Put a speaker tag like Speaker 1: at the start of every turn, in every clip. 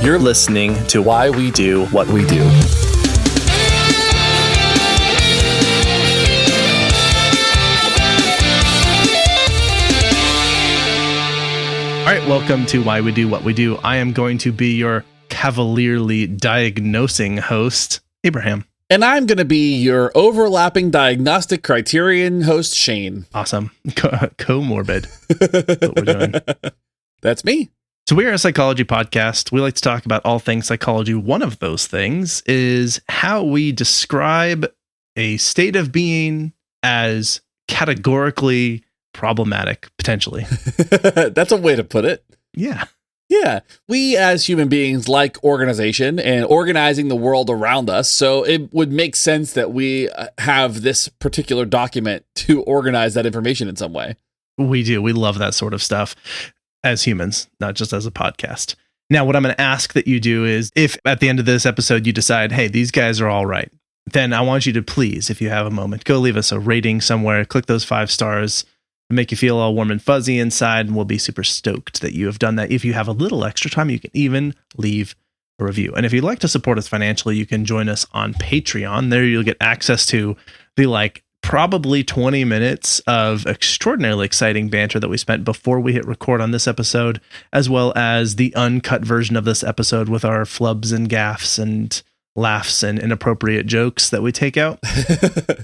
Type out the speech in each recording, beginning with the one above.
Speaker 1: You're listening to Why We Do What We Do.
Speaker 2: All right, welcome to Why We Do What We Do. I am going to be your cavalierly diagnosing host, Abraham.
Speaker 1: And I'm going to be your overlapping diagnostic criterion host, Shane.
Speaker 2: Awesome. Comorbid. What we're doing.
Speaker 1: That's me.
Speaker 2: So we are a psychology podcast. We like to talk about all things psychology. One of those things is how we describe a state of being as categorically problematic, potentially.
Speaker 1: That's a way to put it.
Speaker 2: Yeah.
Speaker 1: Yeah. We as human beings like organization and organizing the world around us. So it would make sense that we have this particular document to organize that information in some way.
Speaker 2: We do. We love that sort of stuff as humans, not just as a podcast. Now, what I'm going to ask that you do is if at the end of this episode you decide, hey, these guys are all right, then I want you to please, if you have a moment, go leave us a rating somewhere, click those 5 stars, make you feel all warm and fuzzy inside, and we'll be super stoked that you have done that. If you have a little extra time, you can even leave a review. And if you'd like to support us financially, you can join us on Patreon. There you'll get access to the probably 20 minutes of extraordinarily exciting banter that we spent before we hit record on this episode, as well as the uncut version of this episode with our flubs and gaffes and laughs and inappropriate jokes that we take out.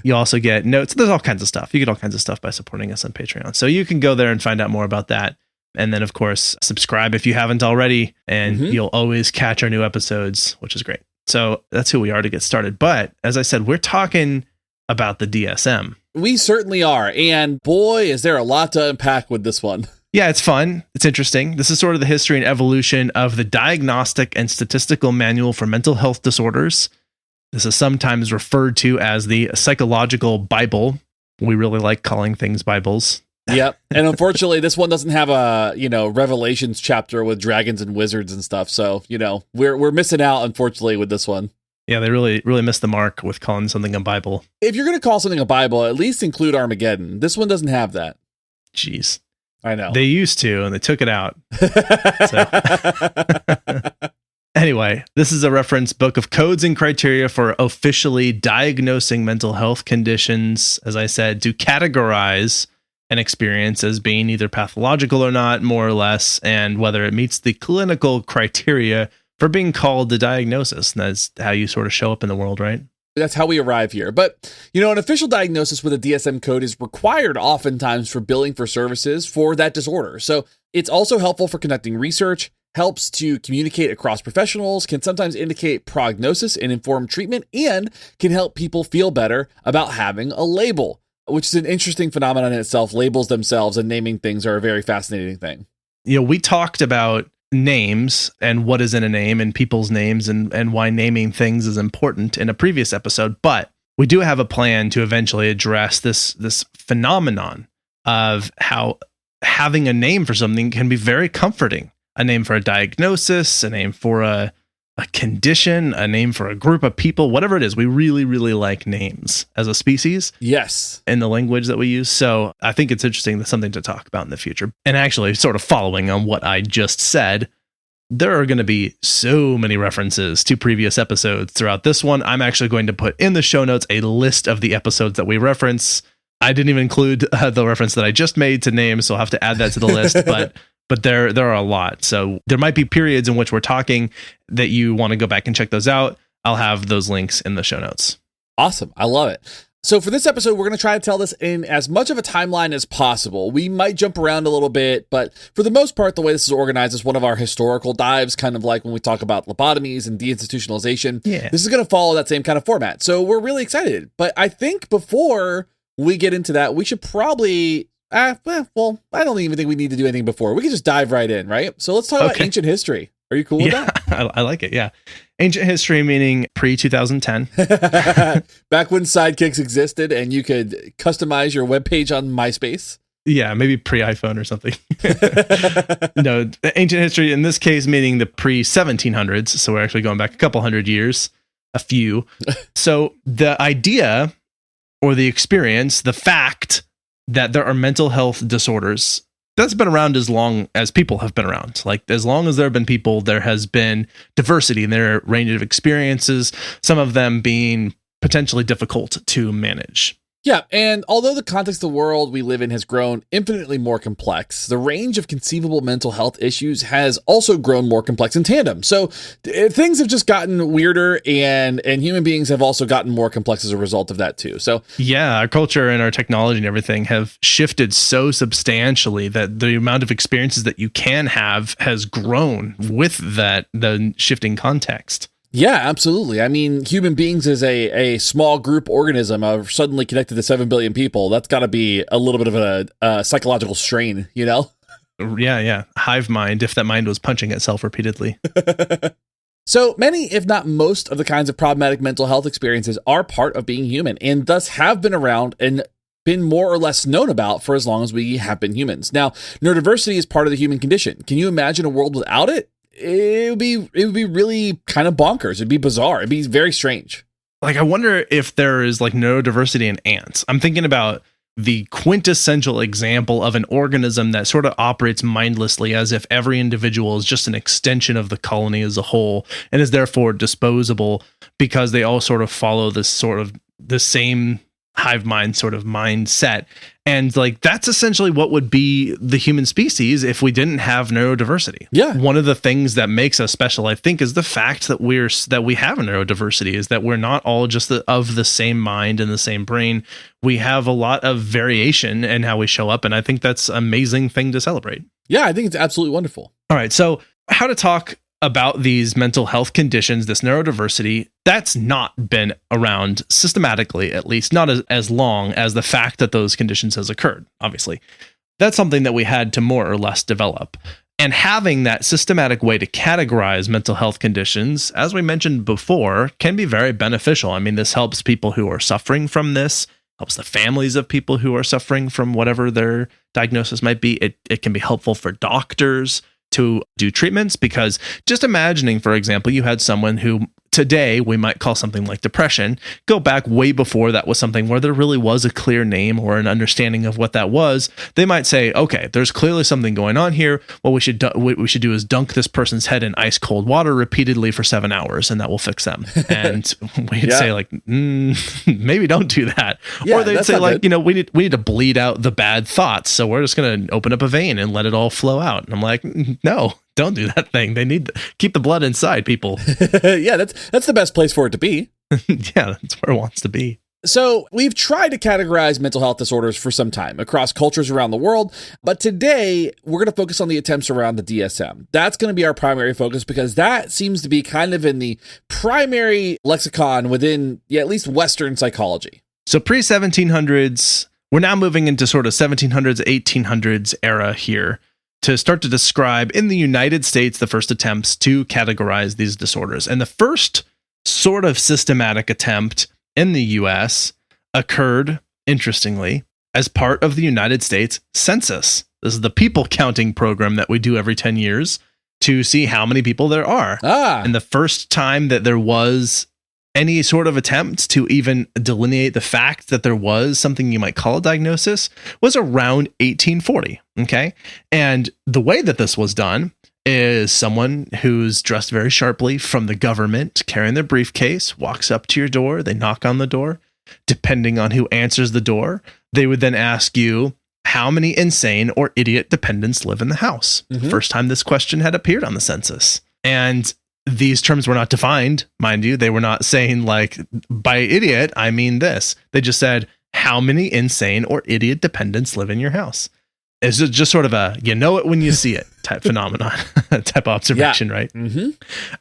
Speaker 2: You also get notes. There's all kinds of stuff. You get all kinds of stuff by supporting us on Patreon. So you can go there and find out more about that. And then, of course, subscribe if you haven't already, and you'll always catch our new episodes, which is great. So that's who we are to get started. But as I said, we're talking about the DSM.
Speaker 1: We certainly are. And boy, is there a lot to unpack with this one.
Speaker 2: Yeah, it's fun. It's interesting. This is sort of the history and evolution of the Diagnostic and Statistical Manual for Mental Health Disorders. This is sometimes referred to as the Psychological Bible. We really like calling things Bibles.
Speaker 1: Yep. And unfortunately, this one doesn't have a, Revelations chapter with dragons and wizards and stuff. So, we're missing out, unfortunately, with this one.
Speaker 2: Yeah, they really, really missed the mark with calling something a Bible.
Speaker 1: If you're going to call something a Bible, at least include Armageddon. This one doesn't have that.
Speaker 2: Jeez.
Speaker 1: I know.
Speaker 2: They used to, and they took it out. Anyway, this is a reference book of codes and criteria for officially diagnosing mental health conditions, as I said, to categorize an experience as being either pathological or not, more or less, and whether it meets the clinical criteria for being called the diagnosis. And that's how you sort of show up in the world, right?
Speaker 1: That's how we arrive here. But, an official diagnosis with a DSM code is required oftentimes for billing for services for that disorder. So it's also helpful for conducting research, helps to communicate across professionals, can sometimes indicate prognosis and inform treatment, and can help people feel better about having a label, which is an interesting phenomenon in itself. Labels themselves and naming things are a very fascinating thing.
Speaker 2: We talked about names and what is in a name and people's names and why naming things is important in a previous episode, but we do have a plan to eventually address this phenomenon of how having a name for something can be very comforting. A name for a diagnosis, a name for a condition, a name for a group of people, whatever it is. We really, really like names as a species.
Speaker 1: Yes.
Speaker 2: In the language that we use. So I think it's interesting. That's something to talk about in the future. And actually, sort of following on what I just said, there are going to be so many references to previous episodes throughout this one. I'm actually going to put in the show notes a list of the episodes that we reference. I didn't even include the reference that I just made to names, so I'll have to add that to the list. But there are a lot. So there might be periods in which we're talking that you want to go back and check those out. I'll have those links in the show notes.
Speaker 1: Awesome. I love it. So for this episode, we're going to try to tell this in as much of a timeline as possible. We might jump around a little bit, but for the most part, the way this is organized is one of our historical dives, kind of like when we talk about lobotomies and deinstitutionalization.
Speaker 2: Yeah.
Speaker 1: This is going to follow that same kind of format. So we're really excited. But I think before we get into that, we should probably... I don't even think we need to do anything before. We can just dive right in, right? So let's talk about ancient history. Are you cool with that?
Speaker 2: I like it, yeah. Ancient history meaning pre-2010.
Speaker 1: Back when sidekicks existed and you could customize your webpage on MySpace.
Speaker 2: Yeah, maybe pre-iPhone or something. No, ancient history in this case meaning the pre-1700s. So we're actually going back a couple hundred years, a few. So the idea or the experience, the fact that there are mental health disorders that's been around as long as people have been around. Like, as long as there have been people, there has been diversity in their range of experiences, some of them being potentially difficult to manage.
Speaker 1: Yeah, and although the context of the world we live in has grown infinitely more complex, the range of conceivable mental health issues has also grown more complex in tandem. So things have just gotten weirder, and human beings have also gotten more complex as a result of that too. So
Speaker 2: yeah, our culture and our technology and everything have shifted so substantially that the amount of experiences that you can have has grown with the shifting context.
Speaker 1: Yeah, absolutely. I mean, human beings as a small group organism are suddenly connected to 7 billion people. That's got to be a little bit of a psychological strain, you know?
Speaker 2: Yeah. Hive mind, if that mind was punching itself repeatedly.
Speaker 1: So many, if not most, of the kinds of problematic mental health experiences are part of being human, and thus have been around and been more or less known about for as long as we have been humans. Now, neurodiversity is part of the human condition. Can you imagine a world without it? It would be really kind of bonkers. It'd be bizarre. It'd be very strange.
Speaker 2: Like, I wonder if there is like neurodiversity in ants. I'm thinking about the quintessential example of an organism that sort of operates mindlessly, as if every individual is just an extension of the colony as a whole and is therefore disposable because they all sort of follow this sort of the same hive mind sort of mindset. And like, that's essentially what would be the human species if we didn't have neurodiversity.
Speaker 1: Yeah.
Speaker 2: One of the things that makes us special, I think, is the fact that we have a neurodiversity, is that we're not all just of the same mind and the same brain. We have a lot of variation in how we show up. And I think that's an amazing thing to celebrate.
Speaker 1: Yeah, I think it's absolutely wonderful.
Speaker 2: All right. So how to talk about these mental health conditions, this neurodiversity, that's not been around systematically, at least not as long as the fact that those conditions has occurred, obviously. That's something that we had to more or less develop. And having that systematic way to categorize mental health conditions, as we mentioned before, can be very beneficial. I mean, this helps people who are suffering from this, helps the families of people who are suffering from whatever their diagnosis might be. It can be helpful for doctors to do treatments, because just imagining, for example, you had someone who today we might call something like depression. Go back way before that was something where there really was a clear name or an understanding of what that was. They might say, okay, there's clearly something going on here. What we should do is dunk this person's head in ice cold water repeatedly for 7 hours, and that will fix them. And we'd say like, maybe don't do that.
Speaker 1: Yeah,
Speaker 2: or they'd say like, we need to bleed out the bad thoughts. So we're just going to open up a vein and let it all flow out. And I'm like, no. Don't do that thing. They need to keep the blood inside, people.
Speaker 1: Yeah, that's the best place for it to be.
Speaker 2: Yeah, that's where it wants to be.
Speaker 1: So we've tried to categorize mental health disorders for some time across cultures around the world, but today we're going to focus on the attempts around the DSM. That's going to be our primary focus, because that seems to be kind of in the primary lexicon within, at least Western psychology.
Speaker 2: So pre-1700s, we're now moving into sort of 1700s, 1800s era here, to start to describe in the United States the first attempts to categorize these disorders. And the first sort of systematic attempt in the US occurred, interestingly, as part of the United States Census. This is the people counting program that we do every 10 years to see how many people there are. And the first time that there was any sort of attempt to even delineate the fact that there was something you might call a diagnosis was around 1840. Okay. And the way that this was done is someone who's dressed very sharply from the government, carrying their briefcase, walks up to your door. They knock on the door. Depending on who answers the door, they would then ask you, how many insane or idiot dependents live in the house? Mm-hmm. First time this question had appeared on the census. And these terms were not defined, mind you. They were not saying like, by idiot, I mean this. They just said, how many insane or idiot dependents live in your house? It's just sort of a, you know it when you see it type phenomenon, type observation, right? Mm-hmm.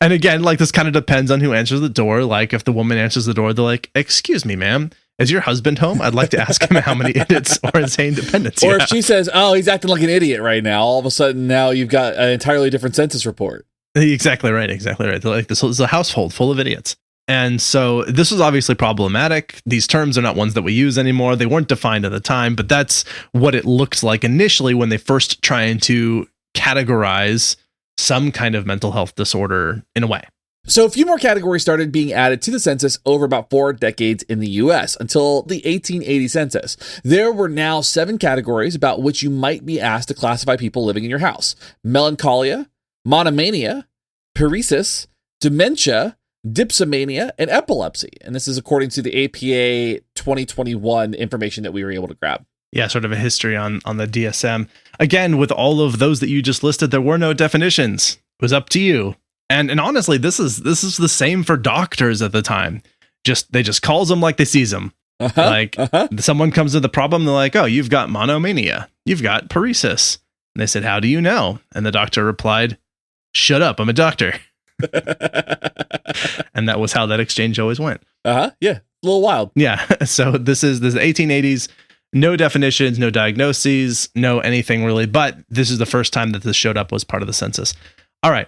Speaker 2: And again, like, this kind of depends on who answers the door. Like, if the woman answers the door, they're like, excuse me, ma'am, is your husband home? I'd like to ask him how many idiots or insane dependents
Speaker 1: Or if she says, oh, he's acting like an idiot right now, all of a sudden now you've got an entirely different census report.
Speaker 2: Exactly right. They're like, this is a household full of idiots. And so this was obviously problematic. These terms are not ones that we use anymore. They weren't defined at the time, but that's what it looked like initially when they first tried to categorize some kind of mental health disorder in a way.
Speaker 1: So a few more categories started being added to the census over about 4 decades in the US until the 1880 census. There were now 7 categories about which you might be asked to classify people living in your house: melancholia, monomania, paresis, dementia, dipsomania, and epilepsy. And this is according to the APA 2021 information that we were able to grab.
Speaker 2: Yeah, sort of a history on the DSM. Again, with all of those that you just listed, there were no definitions. It was up to you. And honestly, this is the same for doctors at the time. They just calls them like they sees them. Someone comes with a problem, they're like, "Oh, you've got monomania. You've got paresis." And they said, "How do you know?" And the doctor replied, "Shut up, I'm a doctor." And that was how that exchange always went.
Speaker 1: Yeah, a little wild.
Speaker 2: Yeah. So this is the 1880s. No definitions, no diagnoses, no anything really. But this is the first time that this showed up was part of the census. All right.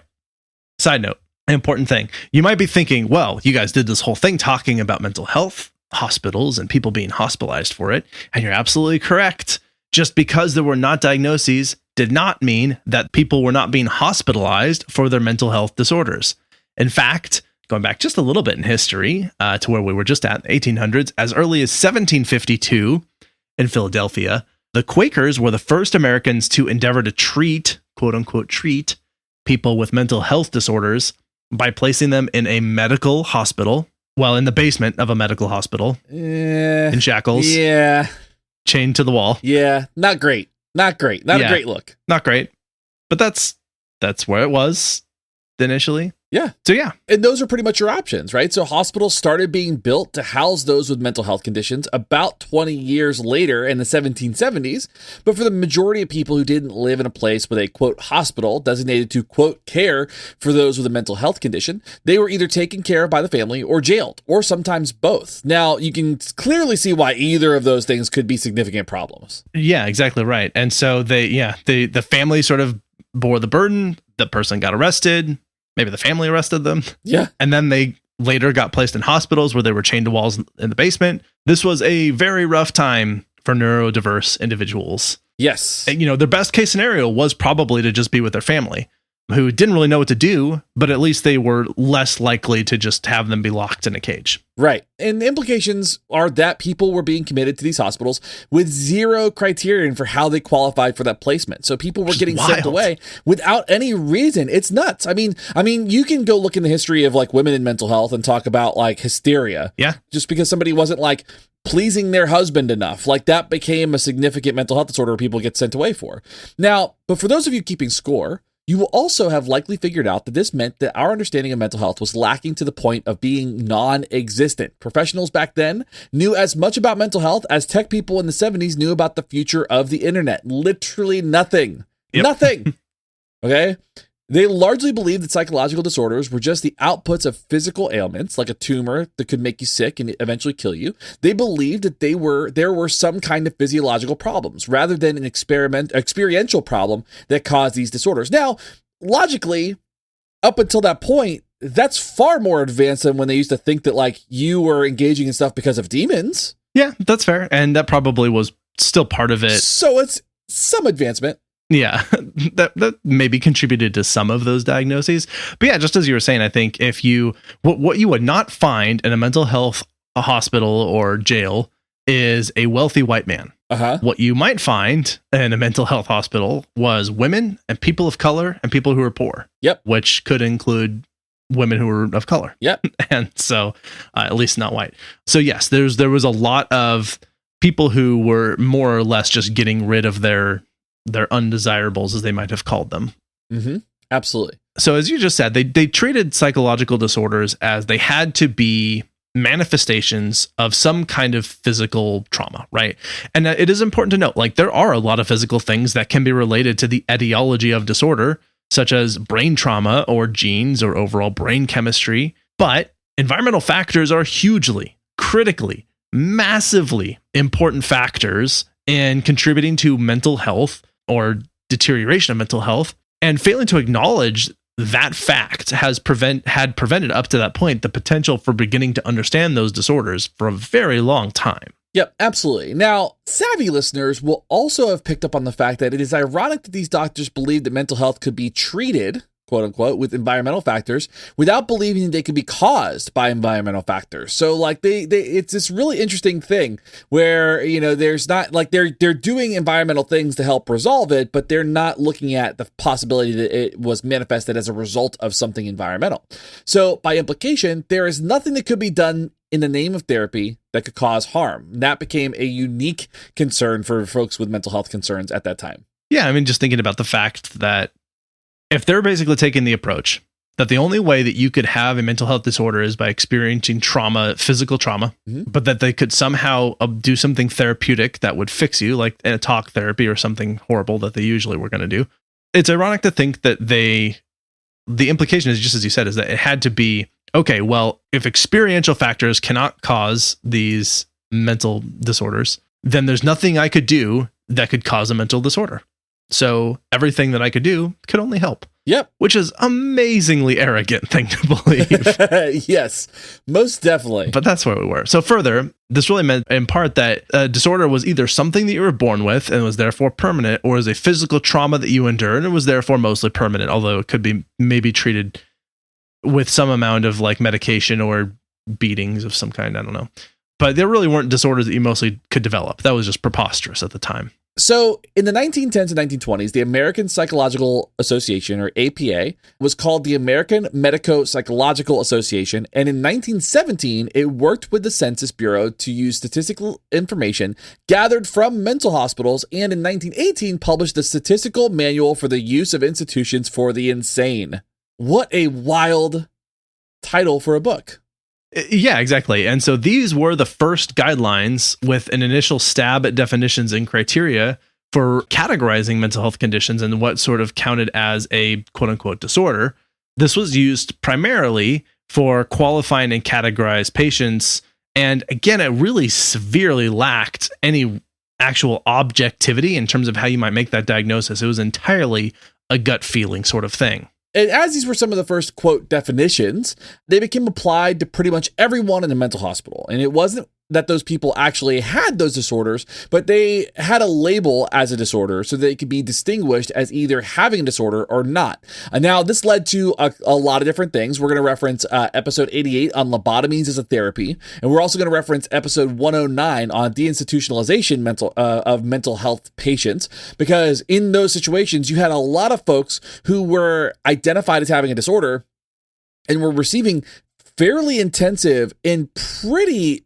Speaker 2: Side note, an important thing. You might be thinking, well, you guys did this whole thing talking about mental health, hospitals, and people being hospitalized for it. And you're absolutely correct. Just because there were not diagnoses did not mean that people were not being hospitalized for their mental health disorders. In fact, going back just a little bit in history to where we were just at, 1800s, as early as 1752 in Philadelphia, the Quakers were the first Americans to endeavor to treat, quote unquote, treat people with mental health disorders by placing them in a medical hospital, in the basement of a medical hospital, in shackles, chained to the wall.
Speaker 1: Yeah, not great. Not great. Not a great look.
Speaker 2: Not great. But that's where it was initially.
Speaker 1: Yeah.
Speaker 2: So yeah.
Speaker 1: And those are pretty much your options, right? So hospitals started being built to house those with mental health conditions about 20 years later in the 1770s. But for the majority of people who didn't live in a place with a, quote, hospital designated to, quote, care for those with a mental health condition, they were either taken care of by the family or jailed, or sometimes both. Now, you can clearly see why either of those things could be significant problems.
Speaker 2: Yeah, exactly right. And so the family sort of bore the burden. The person got arrested. Maybe the family arrested them.
Speaker 1: Yeah.
Speaker 2: And then they later got placed in hospitals where they were chained to walls in the basement. This was a very rough time for neurodiverse individuals.
Speaker 1: Yes.
Speaker 2: And, their best case scenario was probably to just be with their family, who didn't really know what to do, but at least they were less likely to just have them be locked in a cage.
Speaker 1: Right. And the implications are that people were being committed to these hospitals with zero criterion for how they qualified for that placement. So people were getting sent away without any reason. It's nuts. I mean, you can go look in the history of like women in mental health and talk about like hysteria.
Speaker 2: Yeah.
Speaker 1: Just because somebody wasn't like pleasing their husband enough. Like that became a significant mental health disorder people get sent away for. Now, but for those of you keeping score, you will also have likely figured out that this meant that our understanding of mental health was lacking to the point of being non-existent. Professionals back then knew as much about mental health as tech people in the 70s knew about the future of the internet. Literally nothing. Yep. Nothing. Okay? They largely believed that psychological disorders were just the outputs of physical ailments, like a tumor that could make you sick and eventually kill you. They believed that there were some kind of physiological problems rather than an experiential problem that caused these disorders. Now, logically, up until that point, that's far more advanced than when they used to think that like you were engaging in stuff because of demons.
Speaker 2: Yeah, that's fair. And that probably was still part of it.
Speaker 1: So it's some advancement.
Speaker 2: Yeah, that maybe contributed to some of those diagnoses. But yeah, just as you were saying, I think what you would not find in a mental health hospital or jail is a wealthy white man. What you might find in a mental health hospital was women and people of color and people who are poor.
Speaker 1: Yep.
Speaker 2: Which could include women who were of color.
Speaker 1: Yep.
Speaker 2: And so at least not white. So yes, there was a lot of people who were more or less just getting rid of their undesirables, as they might have called them.
Speaker 1: Mm-hmm. Absolutely.
Speaker 2: So as you just said, they treated psychological disorders as they had to be manifestations of some kind of physical trauma, right? And it is important to note, like, there are a lot of physical things that can be related to the etiology of disorder, such as brain trauma or genes or overall brain chemistry. But environmental factors are hugely, critically, massively important factors in contributing to mental health or deterioration of mental health, and failing to acknowledge that fact had prevented up to that point the potential for beginning to understand those disorders for a very long time.
Speaker 1: Yep, absolutely. Now, savvy listeners will also have picked up on the fact that it is ironic that these doctors believed that mental health could be treated, quote unquote, with environmental factors without believing they could be caused by environmental factors. So like it's this really interesting thing where, there's not like they're doing environmental things to help resolve it, but they're not looking at the possibility that it was manifested as a result of something environmental. So by implication, there is nothing that could be done in the name of therapy that could cause harm. That became a unique concern for folks with mental health concerns at that time.
Speaker 2: Yeah, I mean, just thinking about the fact that if they're basically taking the approach that the only way that you could have a mental health disorder is by experiencing trauma, physical trauma, but that they could somehow do something therapeutic that would fix you, like a talk therapy or something horrible that they usually were going to do. It's ironic to think that the implication is, just as you said, is that it had to be, okay, well, if experiential factors cannot cause these mental disorders, then there's nothing I could do that could cause a mental disorder. So everything that I could do could only help.
Speaker 1: Yep.
Speaker 2: Which is amazingly arrogant thing to believe.
Speaker 1: Yes, most definitely.
Speaker 2: But that's where we were. So further, this really meant in part that a disorder was either something that you were born with and was therefore permanent, or is a physical trauma that you endured and was therefore mostly permanent, although it could be maybe treated with some amount of like medication or beatings of some kind. I don't know. But there really weren't disorders that you mostly could develop. That was just preposterous at the time.
Speaker 1: So in the 1910s and 1920s, the American Psychological Association, or APA, was called the American Medico-Psychological Association, and in 1917, it worked with the Census Bureau to use statistical information gathered from mental hospitals, and in 1918 published the Statistical Manual for the Use of Institutions for the Insane. What a wild title for a book.
Speaker 2: Yeah, exactly. And so these were the first guidelines with an initial stab at definitions and criteria for categorizing mental health conditions and what sort of counted as a quote unquote disorder. This was used primarily for qualifying and categorize patients. And again, it really severely lacked any actual objectivity in terms of how you might make that diagnosis. It was entirely a gut feeling sort of thing.
Speaker 1: And as these were some of the first, quote, definitions, they became applied to pretty much everyone in a mental hospital. And it wasn't that those people actually had those disorders, but they had a label as a disorder so they could be distinguished as either having a disorder or not. And now this led to a lot of different things. We're going to reference episode 88 on lobotomies as a therapy. And we're also going to reference episode 109 on deinstitutionalization of mental health patients, because in those situations, you had a lot of folks who were identified as having a disorder and were receiving fairly intensive and pretty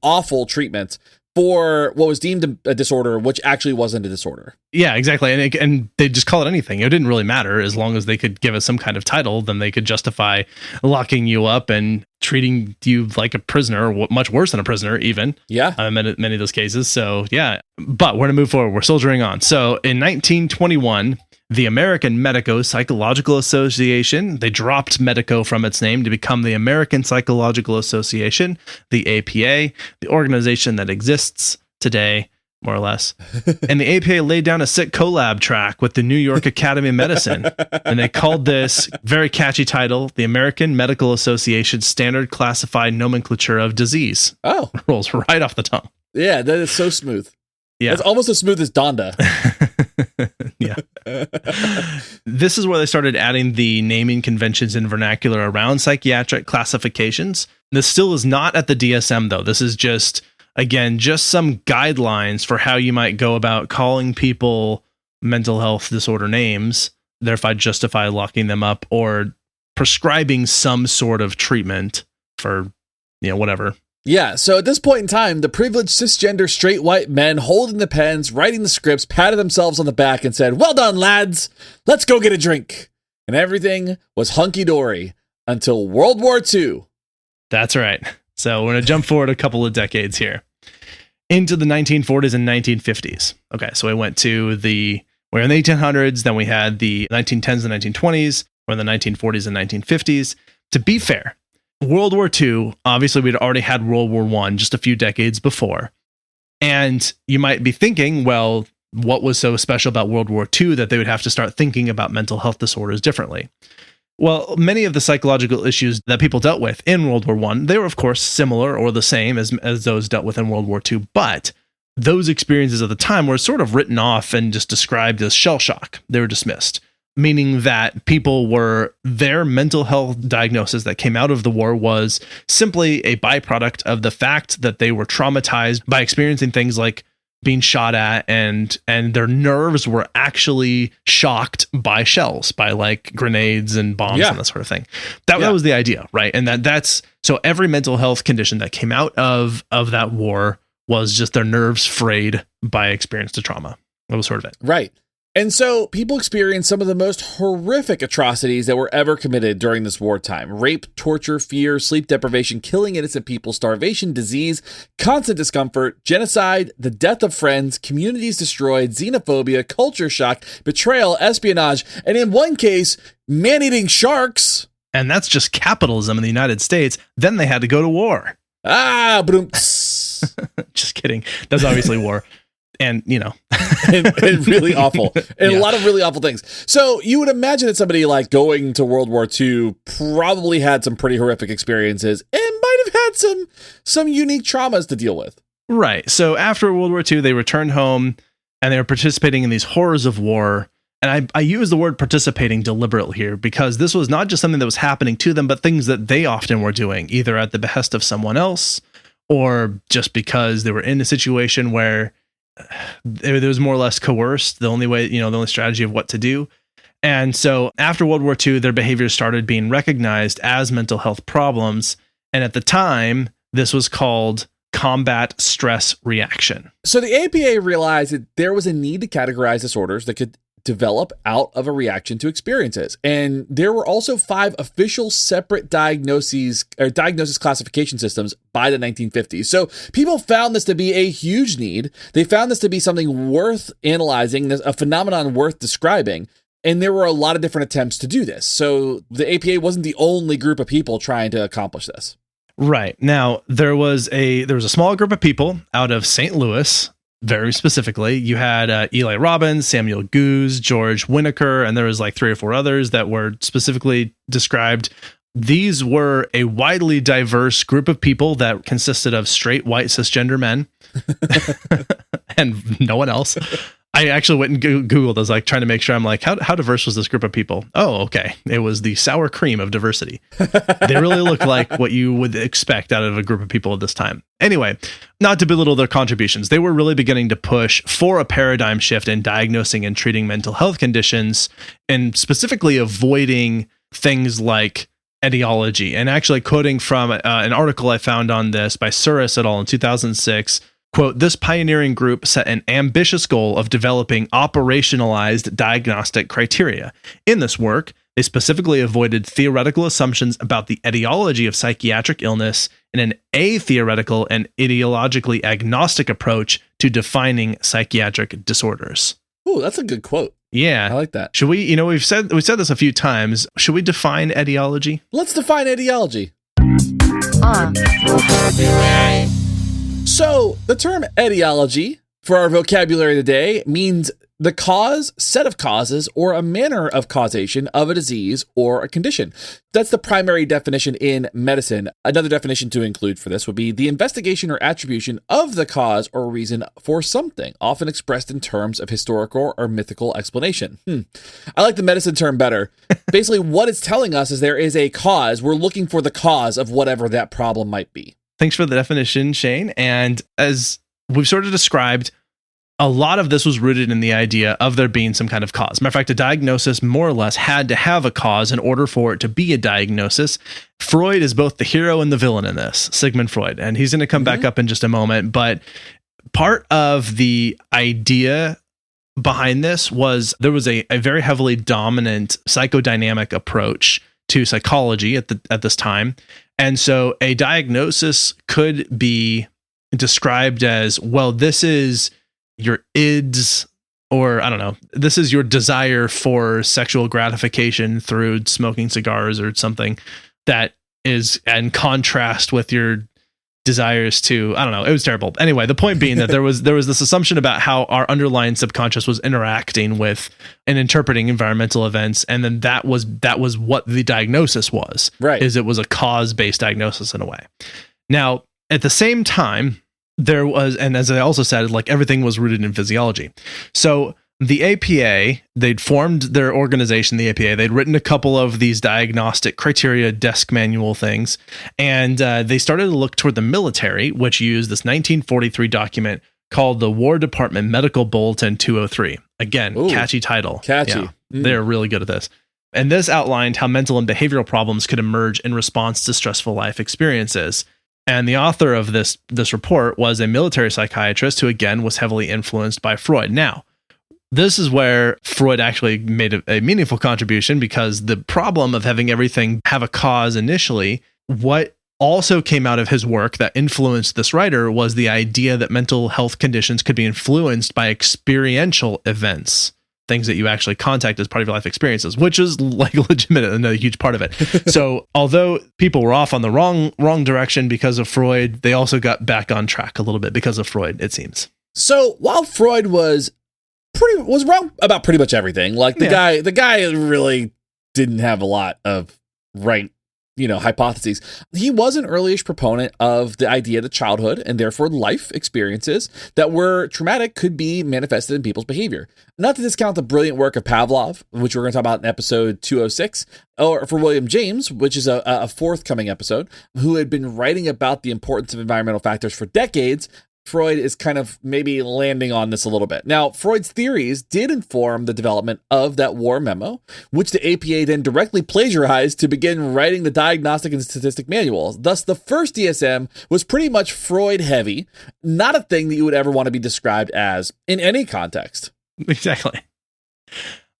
Speaker 1: awful treatment for what was deemed a disorder, which actually wasn't a disorder.
Speaker 2: Yeah, exactly. And they just call it anything. It didn't really matter as long as they could give it some kind of title. Then they could justify locking you up and treating you like a prisoner, or much worse than a prisoner, even.
Speaker 1: Yeah.
Speaker 2: In many of those cases. So yeah, but we're going to move forward. We're soldiering on. So in 1921, the American Medico-Psychological Association, they dropped Medico from its name to become the American Psychological Association, the APA, the organization that exists today, more or less. And the APA laid down a sick collab track with the New York Academy of Medicine. And they called this very catchy title, the American Medical Association Standard Classified Nomenclature of Disease.
Speaker 1: Oh.
Speaker 2: Rolls right off the tongue.
Speaker 1: Yeah, that is so smooth.
Speaker 2: Yeah.
Speaker 1: It's almost as smooth as Donda.
Speaker 2: Yeah. This is where they started adding the naming conventions and vernacular around psychiatric classifications. This still is not at the DSM, though. This is just some guidelines for how you might go about calling people mental health disorder names, thereby justify locking them up or prescribing some sort of treatment for, whatever.
Speaker 1: Yeah, so at this point in time, the privileged cisgender straight white men holding the pens, writing the scripts, patted themselves on the back and said, "Well done, lads. Let's go get a drink." And everything was hunky-dory until World War II. That's
Speaker 2: right. So we're going to jump forward a couple of decades here into the 1940s and 1950s. Okay, so we're in the 1800s, then we had the 1910s and 1920s, we're in the 1940s and 1950s. To be fair, World War II, obviously we'd already had World War I just a few decades before. And you might be thinking, well, what was so special about World War II that they would have to start thinking about mental health disorders differently? Well, many of the psychological issues that people dealt with in World War I, they were, of course, similar or the same as those dealt with in World War II. But those experiences at the time were sort of written off and just described as shell shock. They were dismissed. meaning that their mental health diagnosis that came out of the war was simply a byproduct of the fact that they were traumatized by experiencing things like being shot at, and their nerves were actually shocked by shells, by like grenades and bombs and that sort of thing. That was the idea, right? And that's so every mental health condition that came out of that war was just their nerves frayed by experience to trauma. That was sort of it.
Speaker 1: Right. And so people experienced some of the most horrific atrocities that were ever committed during this wartime. Rape, torture, fear, sleep deprivation, killing innocent people, starvation, disease, constant discomfort, genocide, the death of friends, communities destroyed, xenophobia, culture shock, betrayal, espionage, and in one case, man-eating sharks.
Speaker 2: And that's just capitalism in the United States. Then they had to go to war.
Speaker 1: Boom.
Speaker 2: Just kidding. That's obviously war. And,
Speaker 1: and really awful. And a lot of really awful things. So you would imagine that somebody like going to World War II probably had some pretty horrific experiences and might have had some unique traumas to deal with.
Speaker 2: Right. So after World War II, they returned home and they were participating in these horrors of war. And I use the word participating deliberately here because this was not just something that was happening to them, but things that they often were doing, either at the behest of someone else or just because they were in a situation where it was more or less coerced, the only strategy of what to do. And so after World War II, their behaviors started being recognized as mental health problems. And at the time, this was called combat stress reaction.
Speaker 1: So the APA realized that there was a need to categorize disorders that could develop out of a reaction to experiences. And there were also 5 official separate diagnosis classification systems by the 1950s. So people found this to be a huge need. They found this to be something worth analyzing, a phenomenon worth describing. And there were a lot of different attempts to do this. So the APA wasn't the only group of people trying to accomplish this.
Speaker 2: Right. Now, there was a small group of people out of St. Louis. Very specifically, you had Eli Robbins, Samuel Goose, George Winokur, and there was like 3 or 4 others that were specifically described. These were a widely diverse group of people that consisted of straight, white, cisgender men and no one else. I actually went and Googled. I was like trying to make sure. I'm like, how diverse was this group of people? Oh, okay. It was the sour cream of diversity. They really look like what you would expect out of a group of people at this time. Anyway, not to belittle their contributions, they were really beginning to push for a paradigm shift in diagnosing and treating mental health conditions, and specifically avoiding things like etiology. And actually quoting from an article I found on this by Suris et al. In 2006, quote, this pioneering group set an ambitious goal of developing operationalized diagnostic criteria. In this work, they specifically avoided theoretical assumptions about the etiology of psychiatric illness and an atheoretical and ideologically agnostic approach to defining psychiatric disorders.
Speaker 1: Ooh, that's a good quote.
Speaker 2: Yeah.
Speaker 1: I like that.
Speaker 2: Should we, we've said this a few times. Should we define etiology?
Speaker 1: Let's define etiology. So, the term etiology for our vocabulary today means the cause, set of causes, or a manner of causation of a disease or a condition. That's the primary definition in medicine. Another definition to include for this would be the investigation or attribution of the cause or reason for something, often expressed in terms of historical or mythical explanation. I like the medicine term better. Basically, what it's telling us is there is a cause. We're looking for the cause of whatever that problem might be.
Speaker 2: Thanks for the definition, Shane. And as we've sort of described, a lot of this was rooted in the idea of there being some kind of cause. Matter of fact, a diagnosis more or less had to have a cause in order for it to be a diagnosis. Freud is both the hero and the villain in this, Sigmund Freud, and he's going to come back up in just a moment. But part of the idea behind this was there was a very heavily dominant psychodynamic approach to psychology at this time. And so a diagnosis could be described as, well, this is your ids, or I don't know, this is your desire for sexual gratification through smoking cigars or something that is in contrast with your desires to, I don't know, it was terrible. Anyway, the point being that there was this assumption about how our underlying subconscious was interacting with and interpreting environmental events, and then that was what the diagnosis was.
Speaker 1: Right.
Speaker 2: Is it was a cause-based diagnosis in a way. Now, at the same time, there was, and as I also said, like everything was rooted in physiology. So the APA, they'd formed their organization, the APA. They'd written a couple of these diagnostic criteria desk manual things, and they started to look toward the military, which used this 1943 document called the War Department Medical Bulletin 203. Again,
Speaker 1: Ooh,
Speaker 2: catchy title.
Speaker 1: Catchy.
Speaker 2: Yeah, they're really good at this. And this outlined how mental and behavioral problems could emerge in response to stressful life experiences. And the author of this report was a military psychiatrist who, again, was heavily influenced by Freud. Now, this is where Freud actually made a meaningful contribution, because the problem of having everything have a cause initially, what also came out of his work that influenced this writer was the idea that mental health conditions could be influenced by experiential events, things that you actually contact as part of your life experiences, which is like legitimate and a huge part of it. So although people were off on the wrong direction because of Freud, they also got back on track a little bit because of Freud, it seems.
Speaker 1: So while Freud was wrong about pretty much everything, like the guy really didn't have a lot of right, hypotheses. He was an early-ish proponent of the idea that childhood and therefore life experiences that were traumatic could be manifested in people's behavior. Not to discount the brilliant work of Pavlov, which we're going to talk about in episode 206, or for William James, which is a forthcoming episode, who had been writing about the importance of environmental factors for decades. Freud is kind of maybe landing on this a little bit. Now, Freud's theories did inform the development of that war memo, which the APA then directly plagiarized to begin writing the Diagnostic and Statistic Manual. Thus, the first DSM was pretty much Freud heavy, not a thing that you would ever want to be described as in any context.
Speaker 2: Exactly.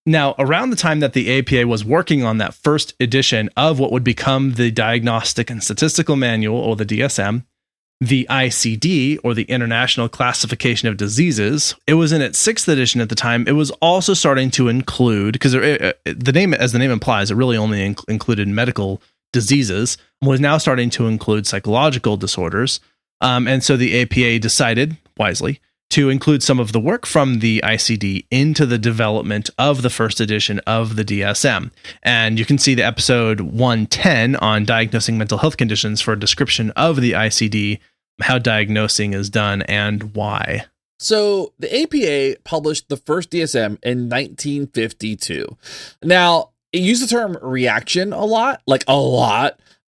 Speaker 2: Now, around the time that the APA was working on that first edition of what would become the Diagnostic and Statistical Manual, or the DSM, the ICD, or the International Classification of Diseases, it was in its sixth edition at the time. It was also starting to include, because the name implies, it really only included medical diseases, was now starting to include psychological disorders. And so the APA decided, wisely, to include some of the work from the ICD into the development of the first edition of the DSM. And you can see the episode 110 on diagnosing mental health conditions for a description of the ICD, how diagnosing is done, and why.
Speaker 1: So the APA published the first DSM in 1952. Now, it used the term reaction a lot.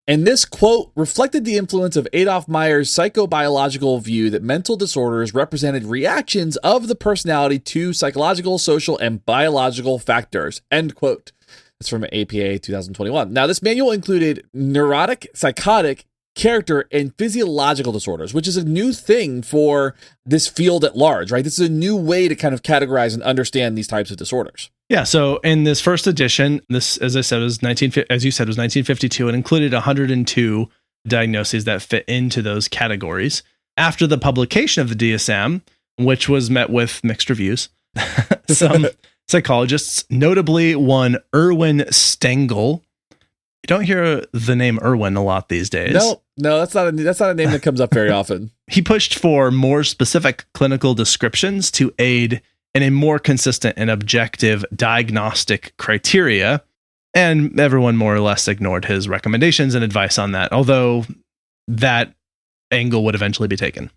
Speaker 1: And this quote reflected the influence of Adolf Meyer's psychobiological view that mental disorders represented reactions of the personality to psychological, social, and biological factors. End quote. That's from APA 2021. Now, this manual included neurotic, psychotic, character, and physiological disorders, which is a new thing for this field at large, right? This is a new way to kind of categorize and understand these types of disorders.
Speaker 2: Yeah, so in this first edition, this, as I said, was 1952. It included 102 diagnoses that fit into those categories. After the publication of the DSM, which was met with mixed reviews, some psychologists, notably one Erwin Stengel. You don't hear the name Erwin a lot these days.
Speaker 1: No, that's not a name that comes up very often.
Speaker 2: He pushed for more specific clinical descriptions to aid in a more consistent and objective diagnostic criteria, and everyone more or less ignored his recommendations and advice on that, although that angle would eventually be taken.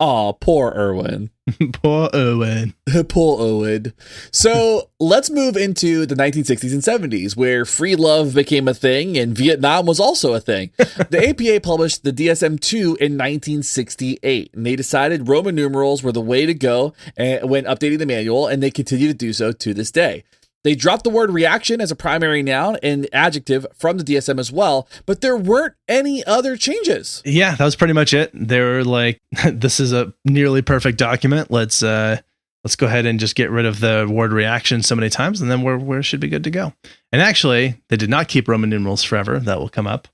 Speaker 1: Aw, poor Erwin.
Speaker 2: Poor Erwin.
Speaker 1: Poor Erwin. So let's move into the 1960s and 70s, where free love became a thing and Vietnam was also a thing. The APA published the DSM-2 in 1968, and they decided Roman numerals were the way to go when updating the manual, and they continue to do so to this day. They dropped the word reaction as a primary noun and adjective from the DSM as well, but there weren't any other changes.
Speaker 2: Yeah, that was pretty much it. They were like, this is a nearly perfect document. Let's go ahead and just get rid of the word reaction so many times, and then we should be good to go. And actually, they did not keep Roman numerals forever. That will come up.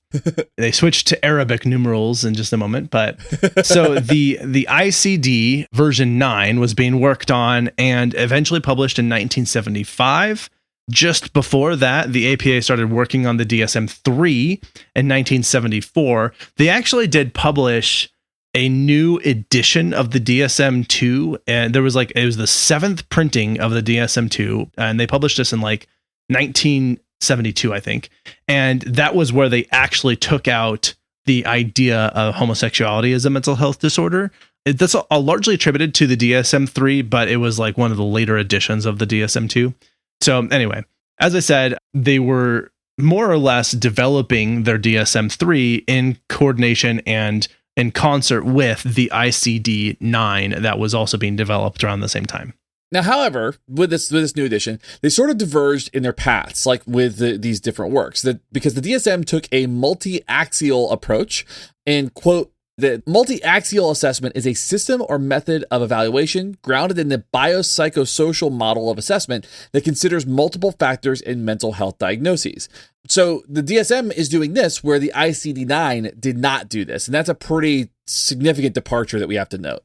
Speaker 2: They switched to Arabic numerals in just a moment. But so the ICD version 9 was being worked on and eventually published in 1975. Just before that, the APA started working on the DSM-3 in 1974. They actually did publish a new edition of the DSM-2, and it was the 7th printing of the DSM-2, and they published this in 1972, I think. And that was where they actually took out the idea of homosexuality as a mental health disorder. That's largely attributed to the DSM-3, but it was like one of the later editions of the DSM-2. So anyway, as I said, they were more or less developing their DSM-3 in coordination and in concert with the ICD-9 that was also being developed around the same time.
Speaker 1: Now, however, with this new edition, they sort of diverged in their paths, like with these different works, because the DSM took a multi-axial approach, and, quote, the multi-axial assessment is a system or method of evaluation grounded in the biopsychosocial model of assessment that considers multiple factors in mental health diagnoses. So the DSM is doing this where the ICD-9 did not do this, and that's a pretty significant departure that we have to note.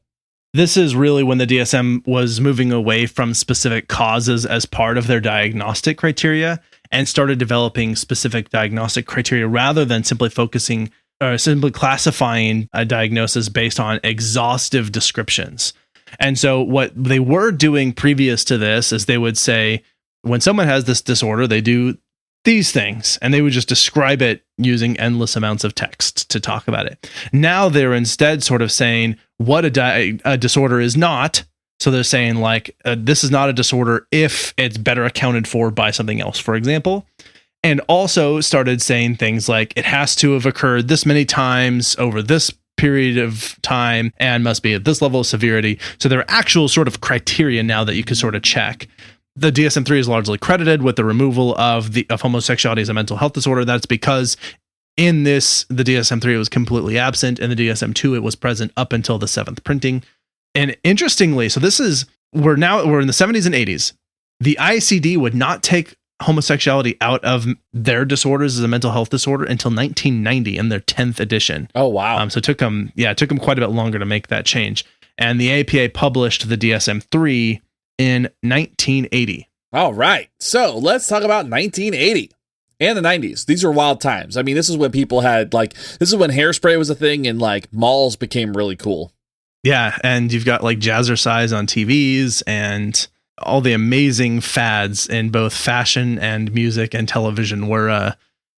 Speaker 2: This is really when the DSM was moving away from specific causes as part of their diagnostic criteria and started developing specific diagnostic criteria rather than simply classifying a diagnosis based on exhaustive descriptions. And so what they were doing previous to this is they would say, when someone has this disorder, they do these things, and they would just describe it using endless amounts of text to talk about it. Now they're instead sort of saying what a disorder is not. So they're saying like, this is not a disorder if it's better accounted for by something else, for example. And also started saying things like it has to have occurred this many times over this period of time and must be at this level of severity. So there are actual sort of criteria now that you can sort of check. The DSM-3 is largely credited with the removal of homosexuality as a mental health disorder. That's because in this, the DSM-3 was completely absent, and the DSM-2 it was present up until the 7th printing. And interestingly, so we're in the 70s and 80s. The ICD would not take homosexuality out of their disorders as a mental health disorder until 1990 in their 10th edition.
Speaker 1: Oh, wow.
Speaker 2: So it took them quite a bit longer to make that change. And the APA published the DSM-3 in 1980.
Speaker 1: All right. So let's talk about 1980 and the 90s. These are wild times. I mean, this is when people had this is when hairspray was a thing and like malls became really cool.
Speaker 2: Yeah. And you've got like jazzercise on TVs and all the amazing fads in both fashion and music and television were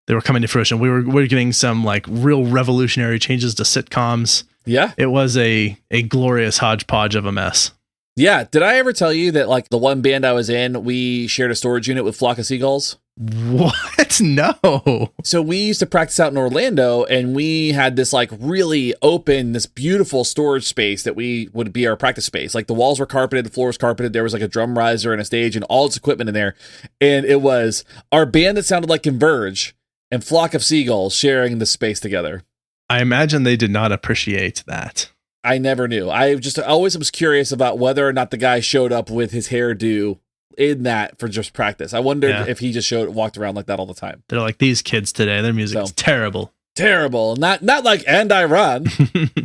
Speaker 2: they were coming to fruition. We were getting some like real revolutionary changes to sitcoms.
Speaker 1: Yeah.
Speaker 2: It was a glorious hodgepodge of a mess.
Speaker 1: Yeah. Did I ever tell you that like the one band I was in, we shared a storage unit with Flock of Seagulls?
Speaker 2: What? No.
Speaker 1: So we used to practice out in Orlando, and we had this like really open, this beautiful storage space that would be our practice space. Like the walls were carpeted, the floor was carpeted. There was like a drum riser and a stage and all its equipment in there. And it was our band that sounded like Converge and Flock of Seagulls sharing the space together.
Speaker 2: I imagine they did not appreciate that.
Speaker 1: I never knew. I just always was curious about whether or not the guy showed up with his hairdo in that for just practice. I wondered if he just walked around like that all the time.
Speaker 2: They're like, these kids today, their music's terrible.
Speaker 1: Terrible. Not like And I Run.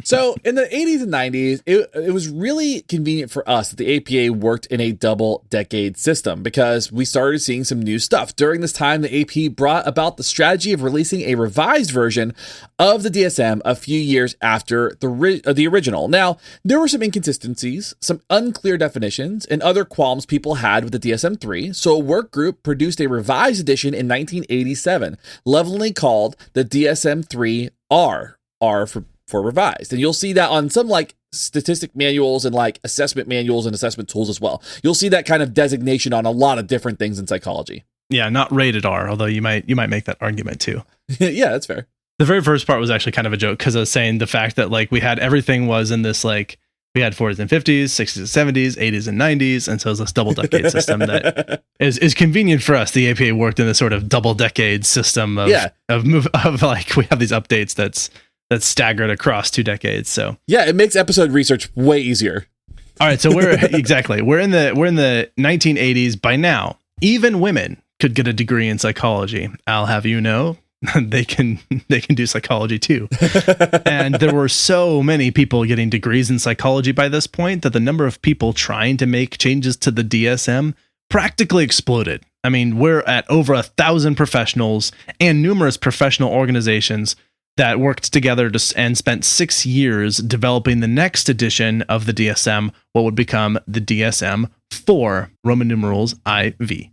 Speaker 1: So in the 80s and 90s, it was really convenient for us that the APA worked in a double decade system because we started seeing some new stuff. During this time, the AP brought about the strategy of releasing a revised version of the DSM a few years after the original. Now, there were some inconsistencies, some unclear definitions, and other qualms people had with the DSM-3, so a work group produced a revised edition in 1987, lovingly called the DSM-3R, R for revised. And you'll see that on some like statistic manuals and like assessment manuals and assessment tools as well. You'll see that kind of designation on a lot of different things in psychology.
Speaker 2: Yeah, not rated R, although you might make that argument too.
Speaker 1: Yeah, that's fair.
Speaker 2: The very first part was actually kind of a joke because I was saying the fact that like we had everything was in this like we had 40s and 50s, 60s and 70s, 80s and 90s, and so it's this double decade system that is convenient for us. The APA worked in this sort of double decade system of like we have these updates that's staggered across 2 decades. So
Speaker 1: yeah, it makes episode research way easier.
Speaker 2: All right, so we're in the 1980s. By now, even women could get a degree in psychology. I'll have you know. They can do psychology too. And there were so many people getting degrees in psychology by this point that the number of people trying to make changes to the DSM practically exploded. I mean, we're at over 1,000 professionals and numerous professional organizations that worked together and spent 6 years developing the next edition of the DSM what would become the DSM-4, Roman numerals IV.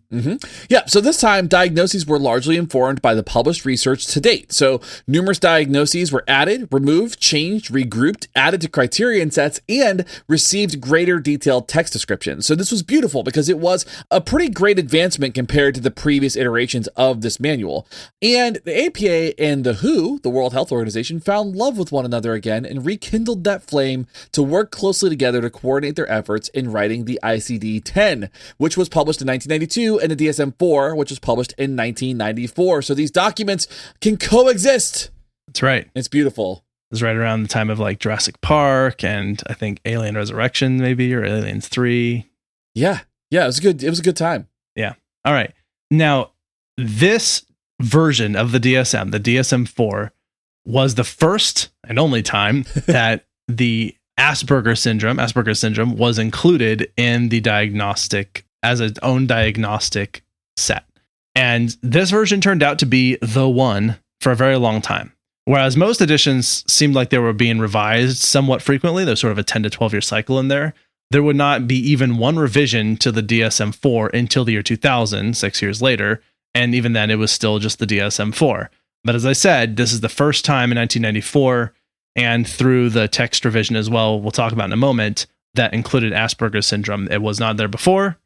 Speaker 1: Yeah, so this time, diagnoses were largely informed by the published research to date. So numerous diagnoses were added, removed, changed, regrouped, added to criterion sets, and received greater detailed text descriptions. So this was beautiful because it was a pretty great advancement compared to the previous iterations of this manual. And the APA and the WHO, the World Health Organization, found love with one another again and rekindled that flame to work closely together to coordinate their efforts in writing the ICD-10, which was published in 1992, and the DSM-4, which was published in 1994. So these documents can coexist.
Speaker 2: That's right.
Speaker 1: It's beautiful.
Speaker 2: It was right around the time of like Jurassic Park and I think Alien Resurrection maybe, or Aliens 3.
Speaker 1: Yeah. It was good. It was a good time.
Speaker 2: Yeah. All right. Now, this version of the DSM, the DSM-4, was the first and only time that the Asperger syndrome was included in the diagnostic as its own diagnostic set. And this version turned out to be the one for a very long time. Whereas most editions seemed like they were being revised somewhat frequently, there's sort of a 10 to 12 year cycle in there. There would not be even one revision to the DSM-4 until the year 2000, 6 years later. And even then, it was still just the DSM-4. But as I said, this is the first time in 1994, and through the text revision as well, we'll talk about in a moment, that included Asperger's syndrome. It was not there before.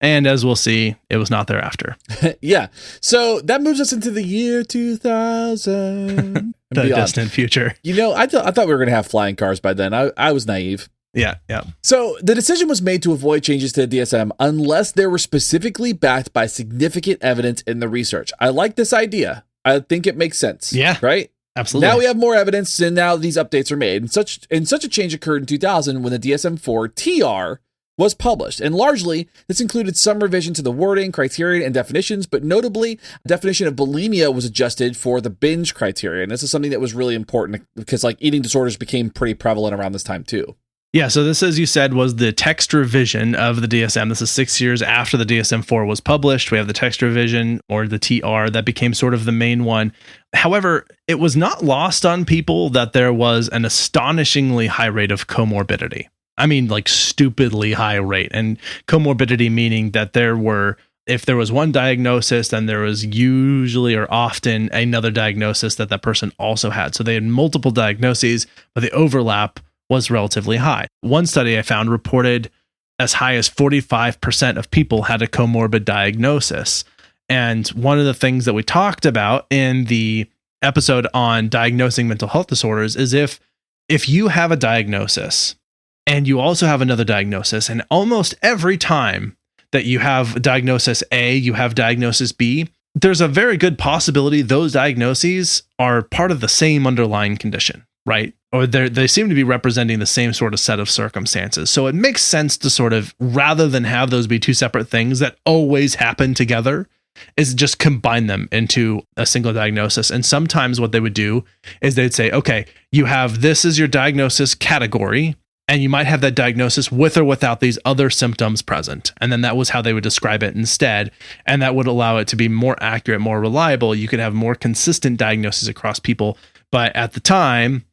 Speaker 2: And as we'll see, it was not there after.
Speaker 1: Yeah. So that moves us into the year 2000.
Speaker 2: The distant future.
Speaker 1: You know, I thought we were going to have flying cars by then. I was naive.
Speaker 2: Yeah.
Speaker 1: So the decision was made to avoid changes to the DSM unless they were specifically backed by significant evidence in the research. I like this idea. I think it makes sense.
Speaker 2: Yeah.
Speaker 1: Right?
Speaker 2: Absolutely.
Speaker 1: Now we have more evidence, and now these updates are made. And such a change occurred in 2000 when the DSM-4 TR was published. And largely, this included some revision to the wording, criterion, and definitions, but notably, the definition of bulimia was adjusted for the binge criterion. This is something that was really important because like eating disorders became pretty prevalent around this time too.
Speaker 2: Yeah, so this, as you said, was the text revision of the DSM. This is 6 years after the DSM-4 was published. We have the text revision, or the TR, that became sort of the main one. However, it was not lost on people that there was an astonishingly high rate of comorbidity. I mean, like stupidly high rate. And comorbidity meaning that if there was one diagnosis, then there was usually or often another diagnosis that person also had. So they had multiple diagnoses, but the overlap was relatively high. One study I found reported as high as 45% of people had a comorbid diagnosis. And one of the things that we talked about in the episode on diagnosing mental health disorders is if you have a diagnosis and you also have another diagnosis, and almost every time that you have diagnosis A, you have diagnosis B, there's a very good possibility those diagnoses are part of the same underlying condition, right? Or they seem to be representing the same sort of set of circumstances. So it makes sense to sort of, rather than have those be two separate things that always happen together, is just combine them into a single diagnosis. And sometimes what they would do is they'd say, okay, you have this as your diagnosis category, and you might have that diagnosis with or without these other symptoms present. And then that was how they would describe it instead. And that would allow it to be more accurate, more reliable. You could have more consistent diagnoses across people. But at the time,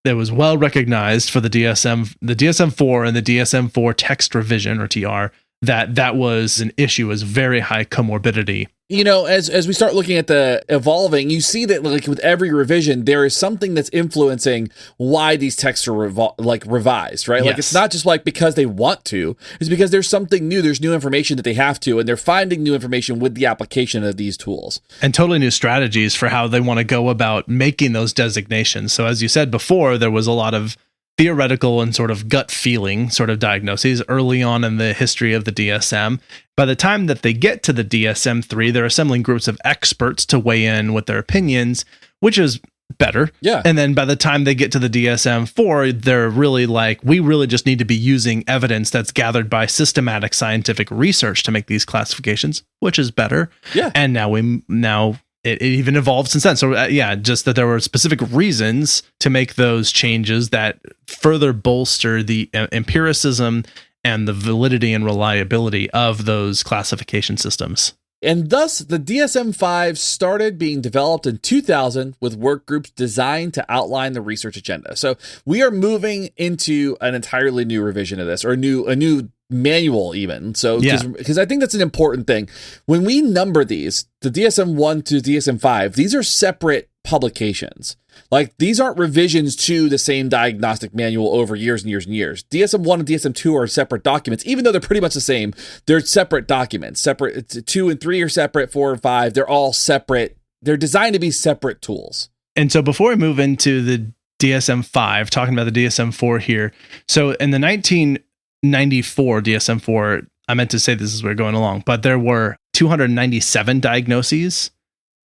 Speaker 2: it was well recognized for the DSM-4 and the DSM-4 text revision, or TR, that was an issue, was very high comorbidity.
Speaker 1: You know, as we start looking at the evolving, you see that like with every revision, there is something that's influencing why these texts are revised, right?
Speaker 2: Yes.
Speaker 1: Like it's not just like because they want to, it's because there's something new, there's new information that they have to, and they're finding new information with the application of these tools.
Speaker 2: And totally new strategies for how they want to go about making those designations. So as you said before, there was a lot of theoretical and sort of gut feeling sort of diagnoses early on in the history of the DSM. By the time that they get to the DSM-3, they're assembling groups of experts to weigh in with their opinions, which is better.
Speaker 1: Yeah.
Speaker 2: And then by the time they get to the DSM-4, they're really like, we really just need to be using evidence that's gathered by systematic scientific research to make these classifications, which is better.
Speaker 1: Yeah.
Speaker 2: And now it even evolved since then. So just that there were specific reasons to make those changes that further bolster the empiricism and the validity and reliability of those classification systems.
Speaker 1: And thus, the DSM-5 started being developed in 2000 with work groups designed to outline the research agenda. So we are moving into an entirely new revision of this, or a new manual even. So, because I think that's an important thing. When we number these, the DSM-1 to DSM-5, these are separate publications. Like, these aren't revisions to the same diagnostic manual over years and years and years. DSM-1 and DSM-2 are separate documents, even though they're pretty much the same. They're separate documents. Separate. 2 and 3 are separate. 4 and 5, they're all separate. They're designed to be separate tools.
Speaker 2: And so before we move into the DSM-5, talking about the DSM-4 here. So in the 1994 DSM-4, I meant to say this as we're going along, but there were 297 diagnoses,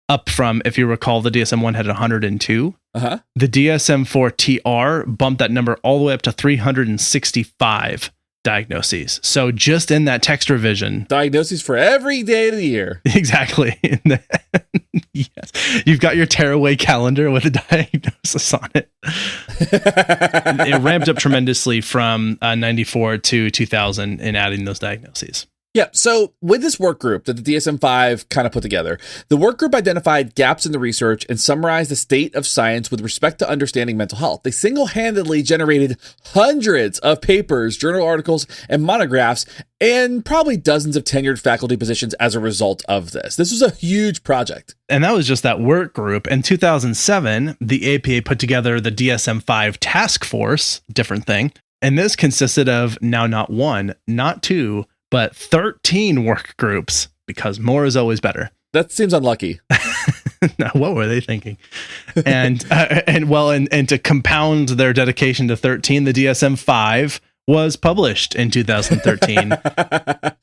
Speaker 2: up from, if you recall, the DSM-1 had 102.
Speaker 1: Uh-huh.
Speaker 2: The DSM-4 TR bumped that number all the way up to 365 diagnoses. So just in that text revision.
Speaker 1: Diagnoses for every day of the year.
Speaker 2: Exactly. Yes. You've got your tearaway calendar with a diagnosis on it. It ramped up tremendously from 94 to 2000 in adding those diagnoses.
Speaker 1: Yeah, so with this work group that the DSM-5 kind of put together, the work group identified gaps in the research and summarized the state of science with respect to understanding mental health. They single-handedly generated hundreds of papers, journal articles, and monographs, and probably dozens of tenured faculty positions as a result of this. This was a huge project.
Speaker 2: And that was just that work group. In 2007, the APA put together the DSM-5 task force, different thing, and this consisted of now not one, not two, but 13 work groups, because more is always better.
Speaker 1: That seems unlucky.
Speaker 2: Now, what were they thinking? And to compound their dedication to 13, the DSM-5 was published in 2013.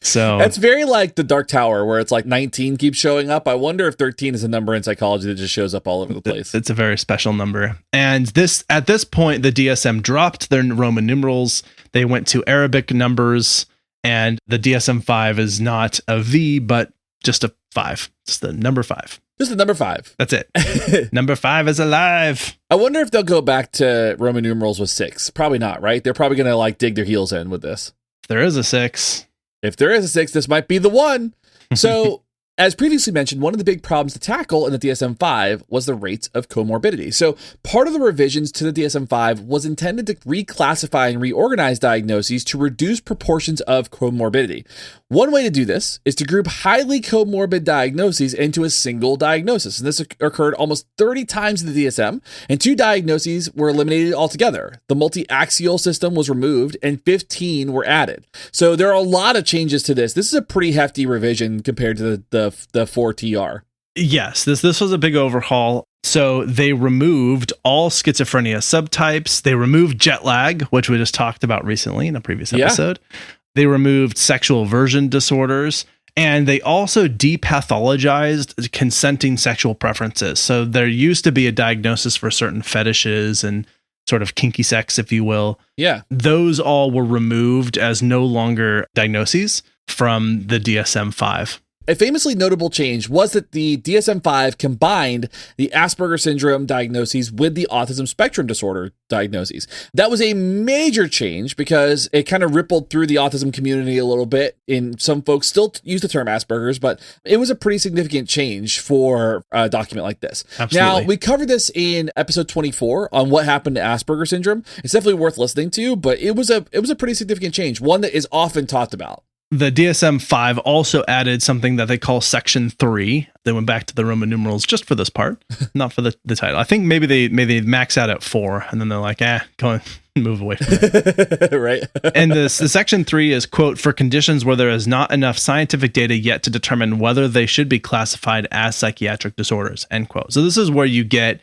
Speaker 2: So
Speaker 1: it's very like the Dark Tower, where it's like 19 keeps showing up. I wonder if 13 is a number in psychology that just shows up all over the place.
Speaker 2: It's a very special number. And at this point, the DSM dropped their Roman numerals. They went to Arabic numbers. And the DSM-5 is not a V, but just a 5. Just the number 5.
Speaker 1: Just the number 5.
Speaker 2: That's it. Number 5 is alive.
Speaker 1: I wonder if they'll go back to Roman numerals with 6. Probably not, right? They're probably going to dig their heels in with this.
Speaker 2: If there is a 6.
Speaker 1: If there is a 6, this might be the one. So, as previously mentioned, one of the big problems to tackle in the DSM-5 was the rates of comorbidity. So part of the revisions to the DSM-5 was intended to reclassify and reorganize diagnoses to reduce proportions of comorbidity. One way to do this is to group highly comorbid diagnoses into a single diagnosis. And this occurred almost 30 times in the DSM, and 2 diagnoses were eliminated altogether. The multi-axial system was removed, and 15 were added. So there are a lot of changes to this. This is a pretty hefty revision compared to the 4TR.
Speaker 2: Yes, this was a big overhaul. So they removed all schizophrenia subtypes. They removed jet lag, which we just talked about recently in a previous episode. Yeah. They removed sexual aversion disorders, and they also depathologized consenting sexual preferences. So there used to be a diagnosis for certain fetishes and sort of kinky sex, if you will.
Speaker 1: Yeah.
Speaker 2: Those all were removed as no longer diagnoses from the DSM-5.
Speaker 1: A famously notable change was that the DSM-5 combined the Asperger syndrome diagnoses with the autism spectrum disorder diagnoses. That was a major change because it kind of rippled through the autism community a little bit. And some folks still use the term Asperger's, but it was a pretty significant change for a document like this.
Speaker 2: Absolutely.
Speaker 1: Now, we covered this in episode 24 on what happened to Asperger syndrome. It's definitely worth listening to, but it was a pretty significant change, one that is often talked about.
Speaker 2: The DSM-5 also added something that they call Section 3. They went back to the Roman numerals just for this part, not for the title. I think maybe they max out at 4, and then they're like, go on, move away from it.
Speaker 1: Right.
Speaker 2: And the Section 3 is, quote, for conditions where there is not enough scientific data yet to determine whether they should be classified as psychiatric disorders, end quote. So this is where you get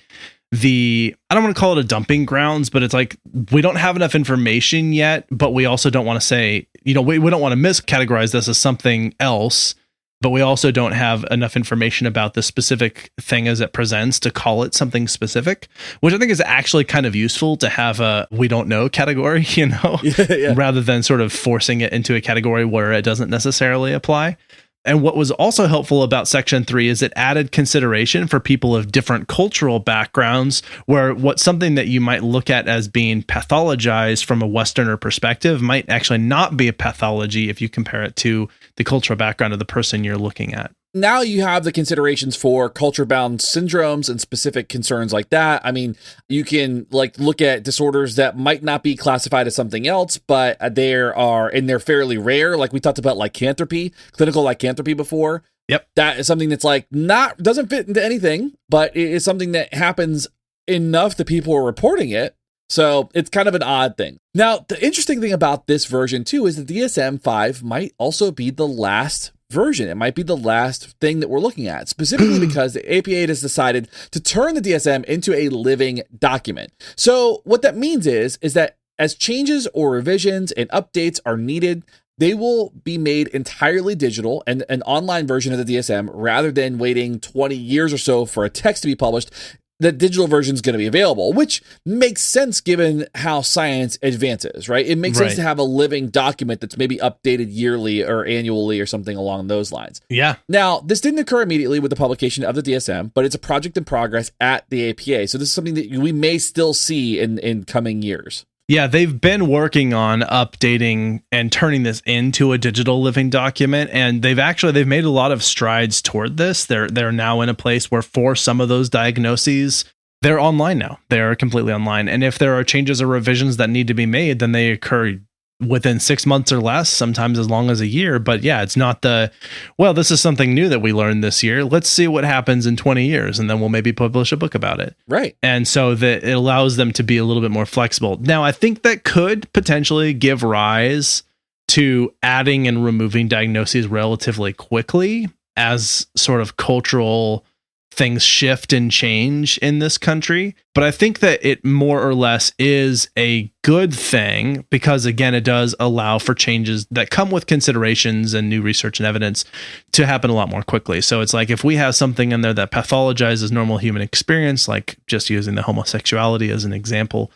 Speaker 2: I don't want to call it a dumping grounds, but it's like, we don't have enough information yet, but we also don't want to say, we don't want to miscategorize this as something else, but we also don't have enough information about the specific thing as it presents to call it something specific, which I think is actually kind of useful to have a we don't know category,
Speaker 1: Yeah.
Speaker 2: rather than sort of forcing it into a category where it doesn't necessarily apply. And what was also helpful about Section 3 is it added consideration for people of different cultural backgrounds, where something that you might look at as being pathologized from a Westerner perspective might actually not be a pathology if you compare it to the cultural background of the person you're looking at.
Speaker 1: Now you have the considerations for culture-bound syndromes and specific concerns like that. I mean, you can look at disorders that might not be classified as something else, but they're fairly rare. Like we talked about lycanthropy, clinical lycanthropy before.
Speaker 2: Yep.
Speaker 1: That is something that's doesn't fit into anything, but it is something that happens enough that people are reporting it. So it's kind of an odd thing. Now, the interesting thing about this version too is the DSM-5 might also be the last version. It might be the last thing that we're looking at, specifically because the APA has decided to turn the DSM into a living document. So what that means is that as changes or revisions and updates are needed, they will be made entirely digital and an online version of the DSM rather than waiting 20 years or so for a text to be published. The digital version is going to be available, which makes sense given how science advances, right? It makes sense to have a living document that's maybe updated yearly or annually or something along those lines.
Speaker 2: Yeah.
Speaker 1: Now, this didn't occur immediately with the publication of the DSM, but it's a project in progress at the APA. So this is something that we may still see in coming years.
Speaker 2: Yeah, they've been working on updating and turning this into a digital living document, and they've made a lot of strides toward this. They're now in a place where for some of those diagnoses, they're online now. They're completely online. And if there are changes or revisions that need to be made, then they occur within 6 months or less, sometimes as long as a year. But yeah, it's not this is something new that we learned this year. Let's see what happens in 20 years, and then we'll maybe publish a book about it.
Speaker 1: Right.
Speaker 2: And so that it allows them to be a little bit more flexible. Now, I think that could potentially give rise to adding and removing diagnoses relatively quickly as sort of cultural things shift and change in this country. But I think that it more or less is a good thing because, again, it does allow for changes that come with considerations and new research and evidence to happen a lot more quickly. So it's like if we have something in there that pathologizes normal human experience, like just using the homosexuality as an example,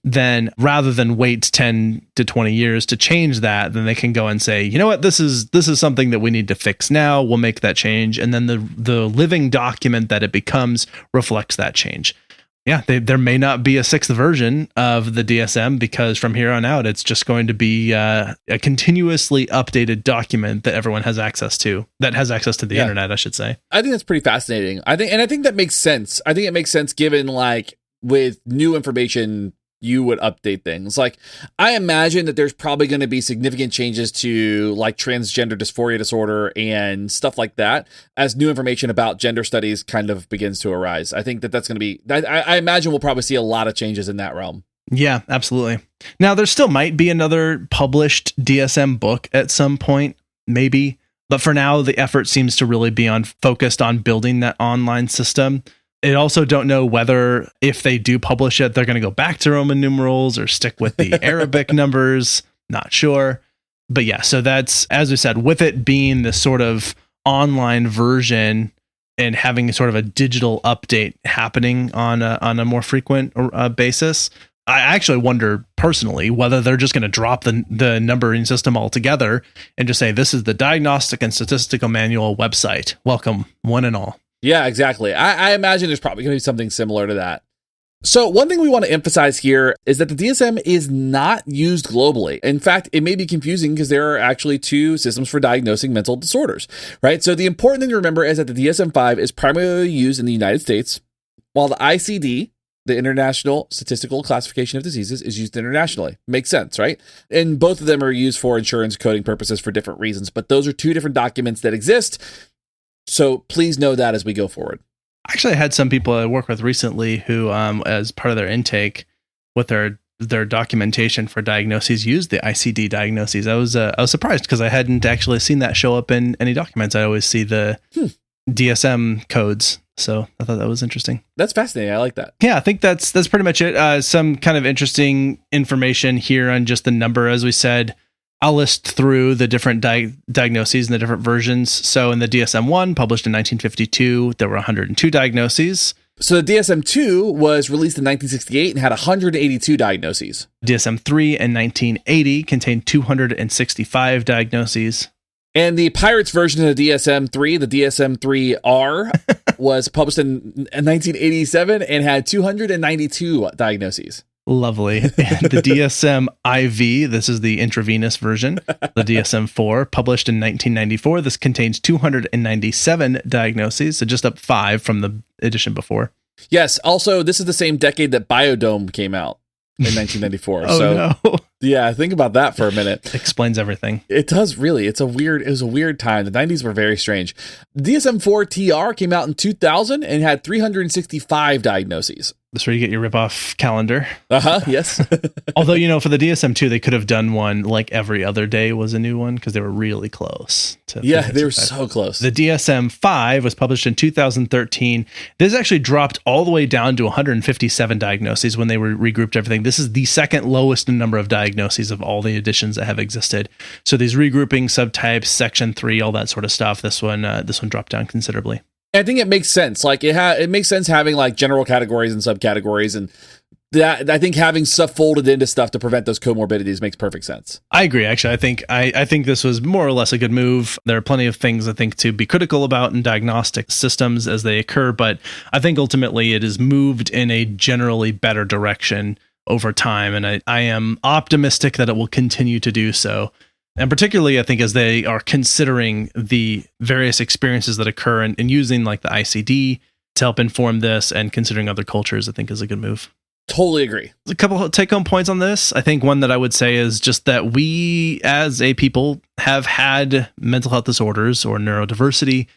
Speaker 2: then rather than wait 10 to 20 years to change that, then they can go and say, you know what, this is something that we need to fix now. We'll make that change. And then the living document that it becomes reflects that change. Yeah, there may not be a sixth version of the DSM because from here on out, it's just going to be a continuously updated document that everyone has access to, that has access to the internet, I should say.
Speaker 1: I think that's pretty fascinating. I think that makes sense. I think it makes sense given with new information, you would update things. I imagine that there's probably going to be significant changes to transgender dysphoria disorder and stuff like that as new information about gender studies kind of begins to arise. I think that's going to be, I imagine we'll probably see a lot of changes in that realm.
Speaker 2: Yeah, absolutely. Now, there still might be another published DSM book at some point, maybe. But for now, the effort seems to really be focused on building that online system. I also don't know whether if they do publish it, they're going to go back to Roman numerals or stick with the Arabic numbers. Not sure. But yeah, so that's, as we said, with it being this sort of online version and having sort of a digital update happening on a more frequent basis, I actually wonder personally whether they're just going to drop the numbering system altogether and just say, this is the Diagnostic and Statistical Manual website. Welcome, one and all.
Speaker 1: Yeah, exactly. I imagine there's probably going to be something similar to that. So one thing we want to emphasize here is that the DSM is not used globally. In fact, it may be confusing because there are actually two systems for diagnosing mental disorders, right? So the important thing to remember is that the DSM-5 is primarily used in the United States, while the ICD, the International Statistical Classification of Diseases, is used internationally. Makes sense, right? And both of them are used for insurance coding purposes for different reasons, but those are two different documents that exist. So please know that as we go forward.
Speaker 2: Actually, I had some people I work with recently who, as part of their intake with their documentation for diagnoses, used the ICD diagnoses. I was surprised because I hadn't actually seen that show up in any documents. I always see the DSM codes. So I thought that was interesting.
Speaker 1: That's fascinating. I like that.
Speaker 2: Yeah, I think that's pretty much it. Some kind of interesting information here on just the number, as we said. I'll list through the different diagnoses and the different versions. So in the DSM-1, published in 1952, there were 102 diagnoses.
Speaker 1: So the DSM-2 was released in 1968 and had 182 diagnoses.
Speaker 2: DSM-3 in 1980 contained 265 diagnoses.
Speaker 1: And the Pirates version of the DSM-3, the DSM-3R, was published in 1987 and had 292 diagnoses.
Speaker 2: Lovely. And the DSM-IV, this is the intravenous version, the DSM-4, published in 1994. This contains 297 diagnoses, so just up 5 from the edition before.
Speaker 1: Yes. Also, this is the same decade that Biodome came out in 1994.
Speaker 2: Oh,
Speaker 1: so,
Speaker 2: no.
Speaker 1: Yeah, think about that for a minute.
Speaker 2: Explains everything.
Speaker 1: It does, really. It was a weird time. The 90s were very strange. DSM-4 TR came out in 2000 and had 365 diagnoses.
Speaker 2: That's where you get your rip-off calendar.
Speaker 1: Yes.
Speaker 2: Although, for the DSM-2, they could have done one like every other day was a new one because they were really close.
Speaker 1: Yeah, they were so close.
Speaker 2: The DSM-5 was published in 2013. This actually dropped all the way down to 157 diagnoses when they were regrouped everything. This is the second lowest in number of diagnoses of all the editions that have existed. So these regrouping, subtypes, section 3, all that sort of stuff, this one dropped down considerably.
Speaker 1: I think it makes sense. Like it makes sense having like general categories and subcategories, and that I think having stuff folded into stuff to prevent those comorbidities makes perfect sense.
Speaker 2: I agree. Actually, I think this was more or less a good move. There are plenty of things I think to be critical about in diagnostic systems as they occur, but I think ultimately it is moved in a generally better direction over time, and I am optimistic that it will continue to do so. And particularly, I think, as they are considering the various experiences that occur and using like the ICD to help inform this and considering other cultures, I think is a good move.
Speaker 1: Totally agree.
Speaker 2: A couple of take-home points on this. I think one that I would say is just that we, as a people, have had mental health disorders or neurodiversity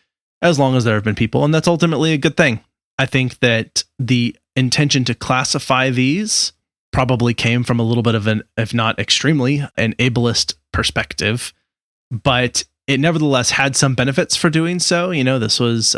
Speaker 2: as long as there have been people, and that's ultimately a good thing. I think that the intention to classify these probably came from a little bit of an, if not extremely, an ableist perspective, but it nevertheless had some benefits for doing so. This was,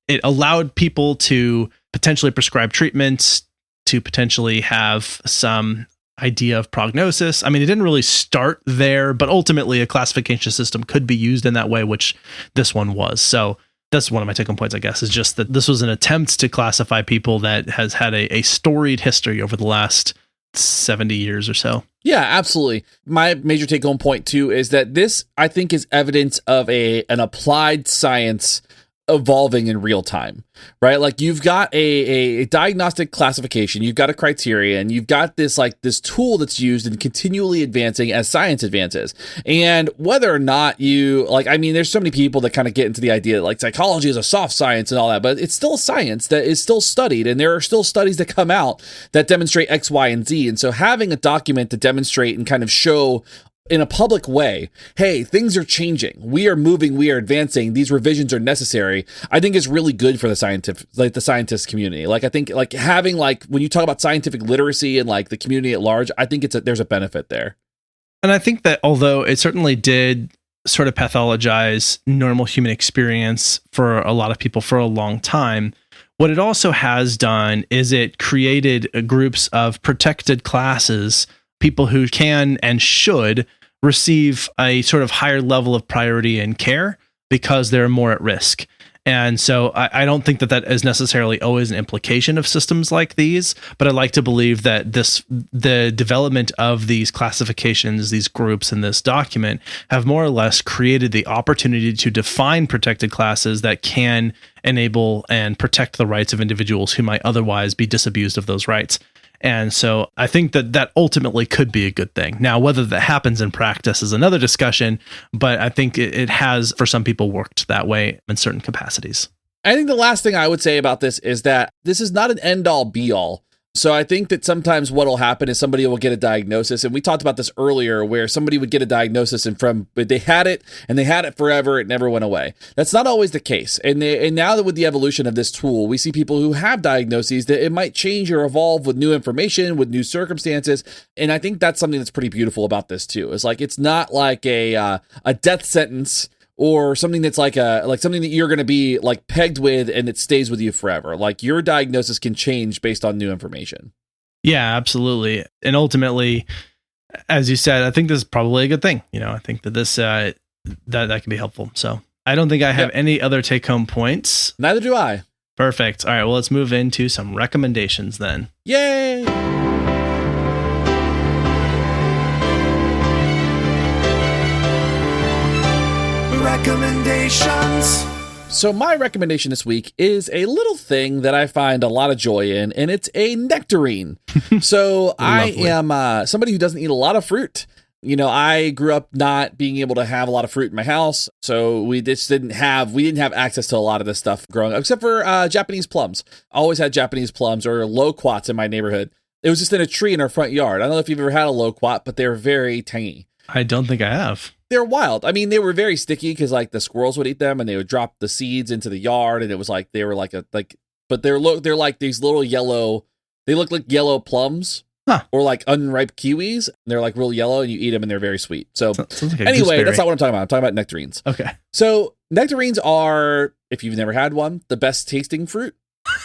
Speaker 2: it allowed people to potentially prescribe treatments, to potentially have some idea of prognosis. I mean, it didn't really start there, but ultimately a classification system could be used in that way, which this one was. So that's one of my take-home points, I guess, is just that this was an attempt to classify people that has had a storied history over the last 70 years or so.
Speaker 1: Yeah, absolutely. My major take-home point too is that this, I think, is evidence of an applied science evolving in real time, right? Like you've got a diagnostic classification, you've got a criteria, and you've got this tool that's used and continually advancing as science advances. And whether or not there's so many people that kind of get into the idea that like psychology is a soft science and all that, but it's still a science that is still studied, and there are still studies that come out that demonstrate X, Y, and Z. And so having a document to demonstrate and kind of show in a public way, hey, things are changing, we are moving, we are advancing, these revisions are necessary, I think is really good for the scientist community. Like I think like having like when you talk about scientific literacy and like the community at large, I think there's a benefit there.
Speaker 2: And I think that although it certainly did sort of pathologize normal human experience for a lot of people for a long time, what it also has done is it created groups of protected classes, people who can and should receive a sort of higher level of priority and care because they're more at risk. And so I don't think that is necessarily always an implication of systems like these, but I like to believe that the development of these classifications, these groups in this document have more or less created the opportunity to define protected classes that can enable and protect the rights of individuals who might otherwise be disabused of those rights. And so I think that ultimately could be a good thing. Now, whether that happens in practice is another discussion, but I think it has, for some people, worked that way in certain capacities.
Speaker 1: I think the last thing I would say about this is that this is not an end-all be-all. So I think that sometimes what will happen is somebody will get a diagnosis, and we talked about this earlier, where somebody would get a diagnosis but they had it forever, it never went away. That's not always the case. And now that with the evolution of this tool, we see people who have diagnoses that it might change or evolve with new information, with new circumstances. And I think that's something that's pretty beautiful about this too. It's like, it's not like a death sentence or something that's like something that you're going to be like pegged with and it stays with you forever. Like your diagnosis can change based on new information.
Speaker 2: Yeah, absolutely. And ultimately, as you said, I think this is probably a good thing. I think that this that can be helpful. So I don't think I have any other take-home points.
Speaker 1: Neither do I.
Speaker 2: Perfect. All right, well, let's move into some recommendations then.
Speaker 1: Yay!
Speaker 3: Recommendations.
Speaker 1: So my recommendation this week is a little thing that I find a lot of joy in, and it's a nectarine. So I am somebody who doesn't eat a lot of fruit. You know, I grew up not being able to have a lot of fruit in my house, so we just didn't have access to a lot of this stuff growing up, except for Japanese plums. I always had Japanese plums or loquats in my neighborhood. It was just in a tree in our front yard. I don't know if you've ever had a loquat, but they're very tangy.
Speaker 2: I don't think I have.
Speaker 1: They're wild. I mean, they were very sticky because like the squirrels would eat them, and they would drop the seeds into the yard, and it was like they were but they're like these little yellow. They look like yellow plums. Huh. Or like unripe kiwis. They're like real yellow, and you eat them, and they're very sweet. So like anyway, that's not what I'm talking about. I'm talking about nectarines.
Speaker 2: Okay.
Speaker 1: So nectarines are, if you've never had one, the best tasting fruit,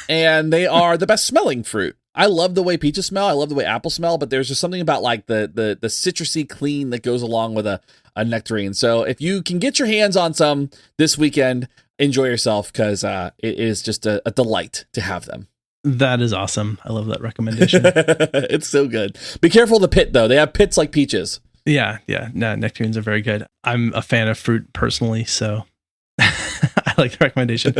Speaker 1: and they are the best smelling fruit. I love the way peaches smell. I love the way apples smell, but there's just something about like the citrusy clean that goes along with a nectarine. So if you can get your hands on some this weekend, enjoy yourself, because it is just a delight to have them.
Speaker 2: That is awesome. I love that recommendation.
Speaker 1: It's so good. Be careful of the pit, though. They have pits like peaches.
Speaker 2: Yeah. No, nectarines are very good. I'm a fan of fruit personally, so I like the recommendation.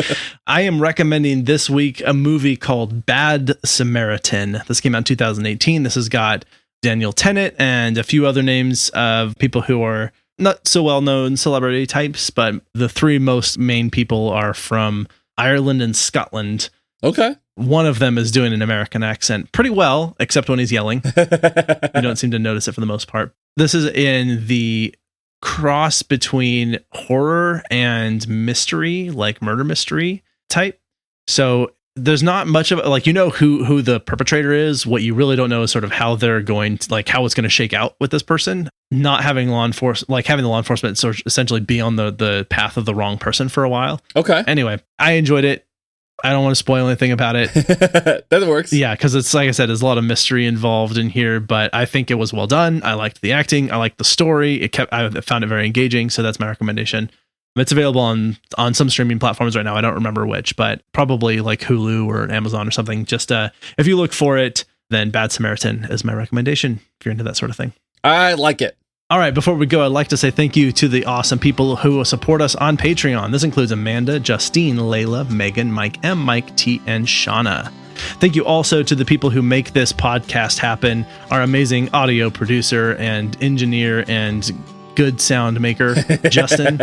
Speaker 2: I am recommending this week a movie called Bad Samaritan. This came out in 2018. This has got Daniel Tennant and a few other names of people who are not so well-known celebrity types, but the three most main people are from Ireland and Scotland.
Speaker 1: Okay.
Speaker 2: One of them is doing an American accent pretty well, except when he's yelling. You don't seem to notice it for the most part. This is in the cross between horror and mystery, like murder mystery type. So there's not much of it. Like, you know who the perpetrator is. What you really don't know is sort of how they're going to, like, how it's going to shake out with this person. Not having having the law enforcement sort of essentially be on the path of the wrong person for a while.
Speaker 1: Okay.
Speaker 2: Anyway, I enjoyed it. I don't want to spoil anything about it.
Speaker 1: That works.
Speaker 2: Yeah, because it's like I said, there's a lot of mystery involved in here, but I think it was well done. I liked the acting. I liked the story. I found it very engaging, so that's my recommendation. It's available on some streaming platforms right now. I don't remember which, but probably like Hulu or Amazon or something. Just if you look for it, then Bad Samaritan is my recommendation if you're into that sort of thing.
Speaker 1: I like it.
Speaker 2: All right, before we go, I'd like to say thank you to the awesome people who support us on Patreon. This includes Amanda, Justine, Layla, Megan, Mike M, Mike T, and Shauna. Thank you also to the people who make this podcast happen, our amazing audio producer and engineer and good sound maker, Justin.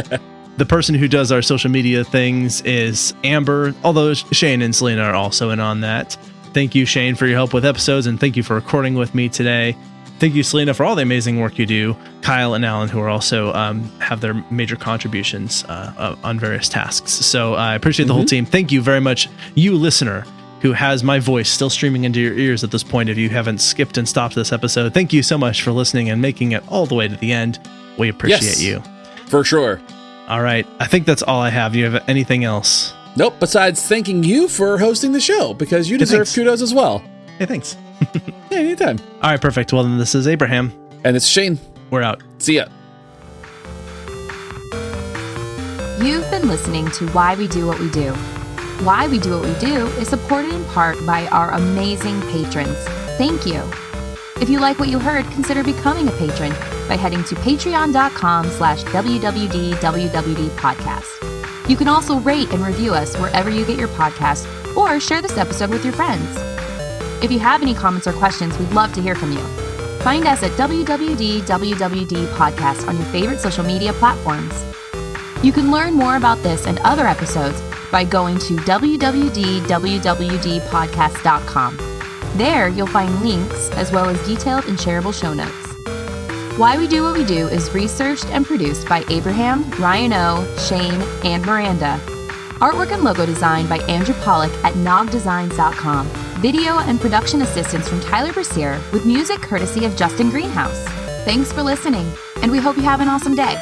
Speaker 2: The person who does our social media things is Amber, although Shane and Selena are also in on that. Thank you, Shane, for your help with episodes, and thank you for recording with me today. Thank you, Selena, for all the amazing work you do. Kyle and Alan, who are also have their major contributions on various tasks. So I appreciate the whole team. Thank you very much, you listener, who has my voice still streaming into your ears at this point. If you haven't skipped and stopped this episode, thank you so much for listening and making it all the way to the end. We appreciate you.
Speaker 1: For sure.
Speaker 2: All right. I think that's all I have. Do you have anything else?
Speaker 1: Nope. Besides thanking you for hosting the show, because you deserve kudos as well.
Speaker 2: Hey, thanks.
Speaker 1: Yeah, anytime.
Speaker 2: All right, perfect. Well, then this is Abraham.
Speaker 1: And it's Shane.
Speaker 2: We're out.
Speaker 1: See ya.
Speaker 3: You've been listening to Why We Do What We Do. Why We Do What We Do is supported in part by our amazing patrons. Thank you. If you like what you heard, consider becoming a patron by heading to patreon.com/WWDWWD podcast. You can also rate and review us wherever you get your podcast, or share this episode with your friends. If you have any comments or questions, we'd love to hear from you. Find us at WWDWWD podcast on your favorite social media platforms. You can learn more about this and other episodes by going to www.wwdpodcast.com. There, you'll find links as well as detailed and shareable show notes. Why We Do What We Do is researched and produced by Abraham, Ryan O, Shane, and Miranda. Artwork and logo design by Andrew Pollock at nogdesigns.com. Video and production assistance from Tyler Brasier, with music courtesy of Justin Greenhouse. Thanks for listening, and we hope you have an awesome day.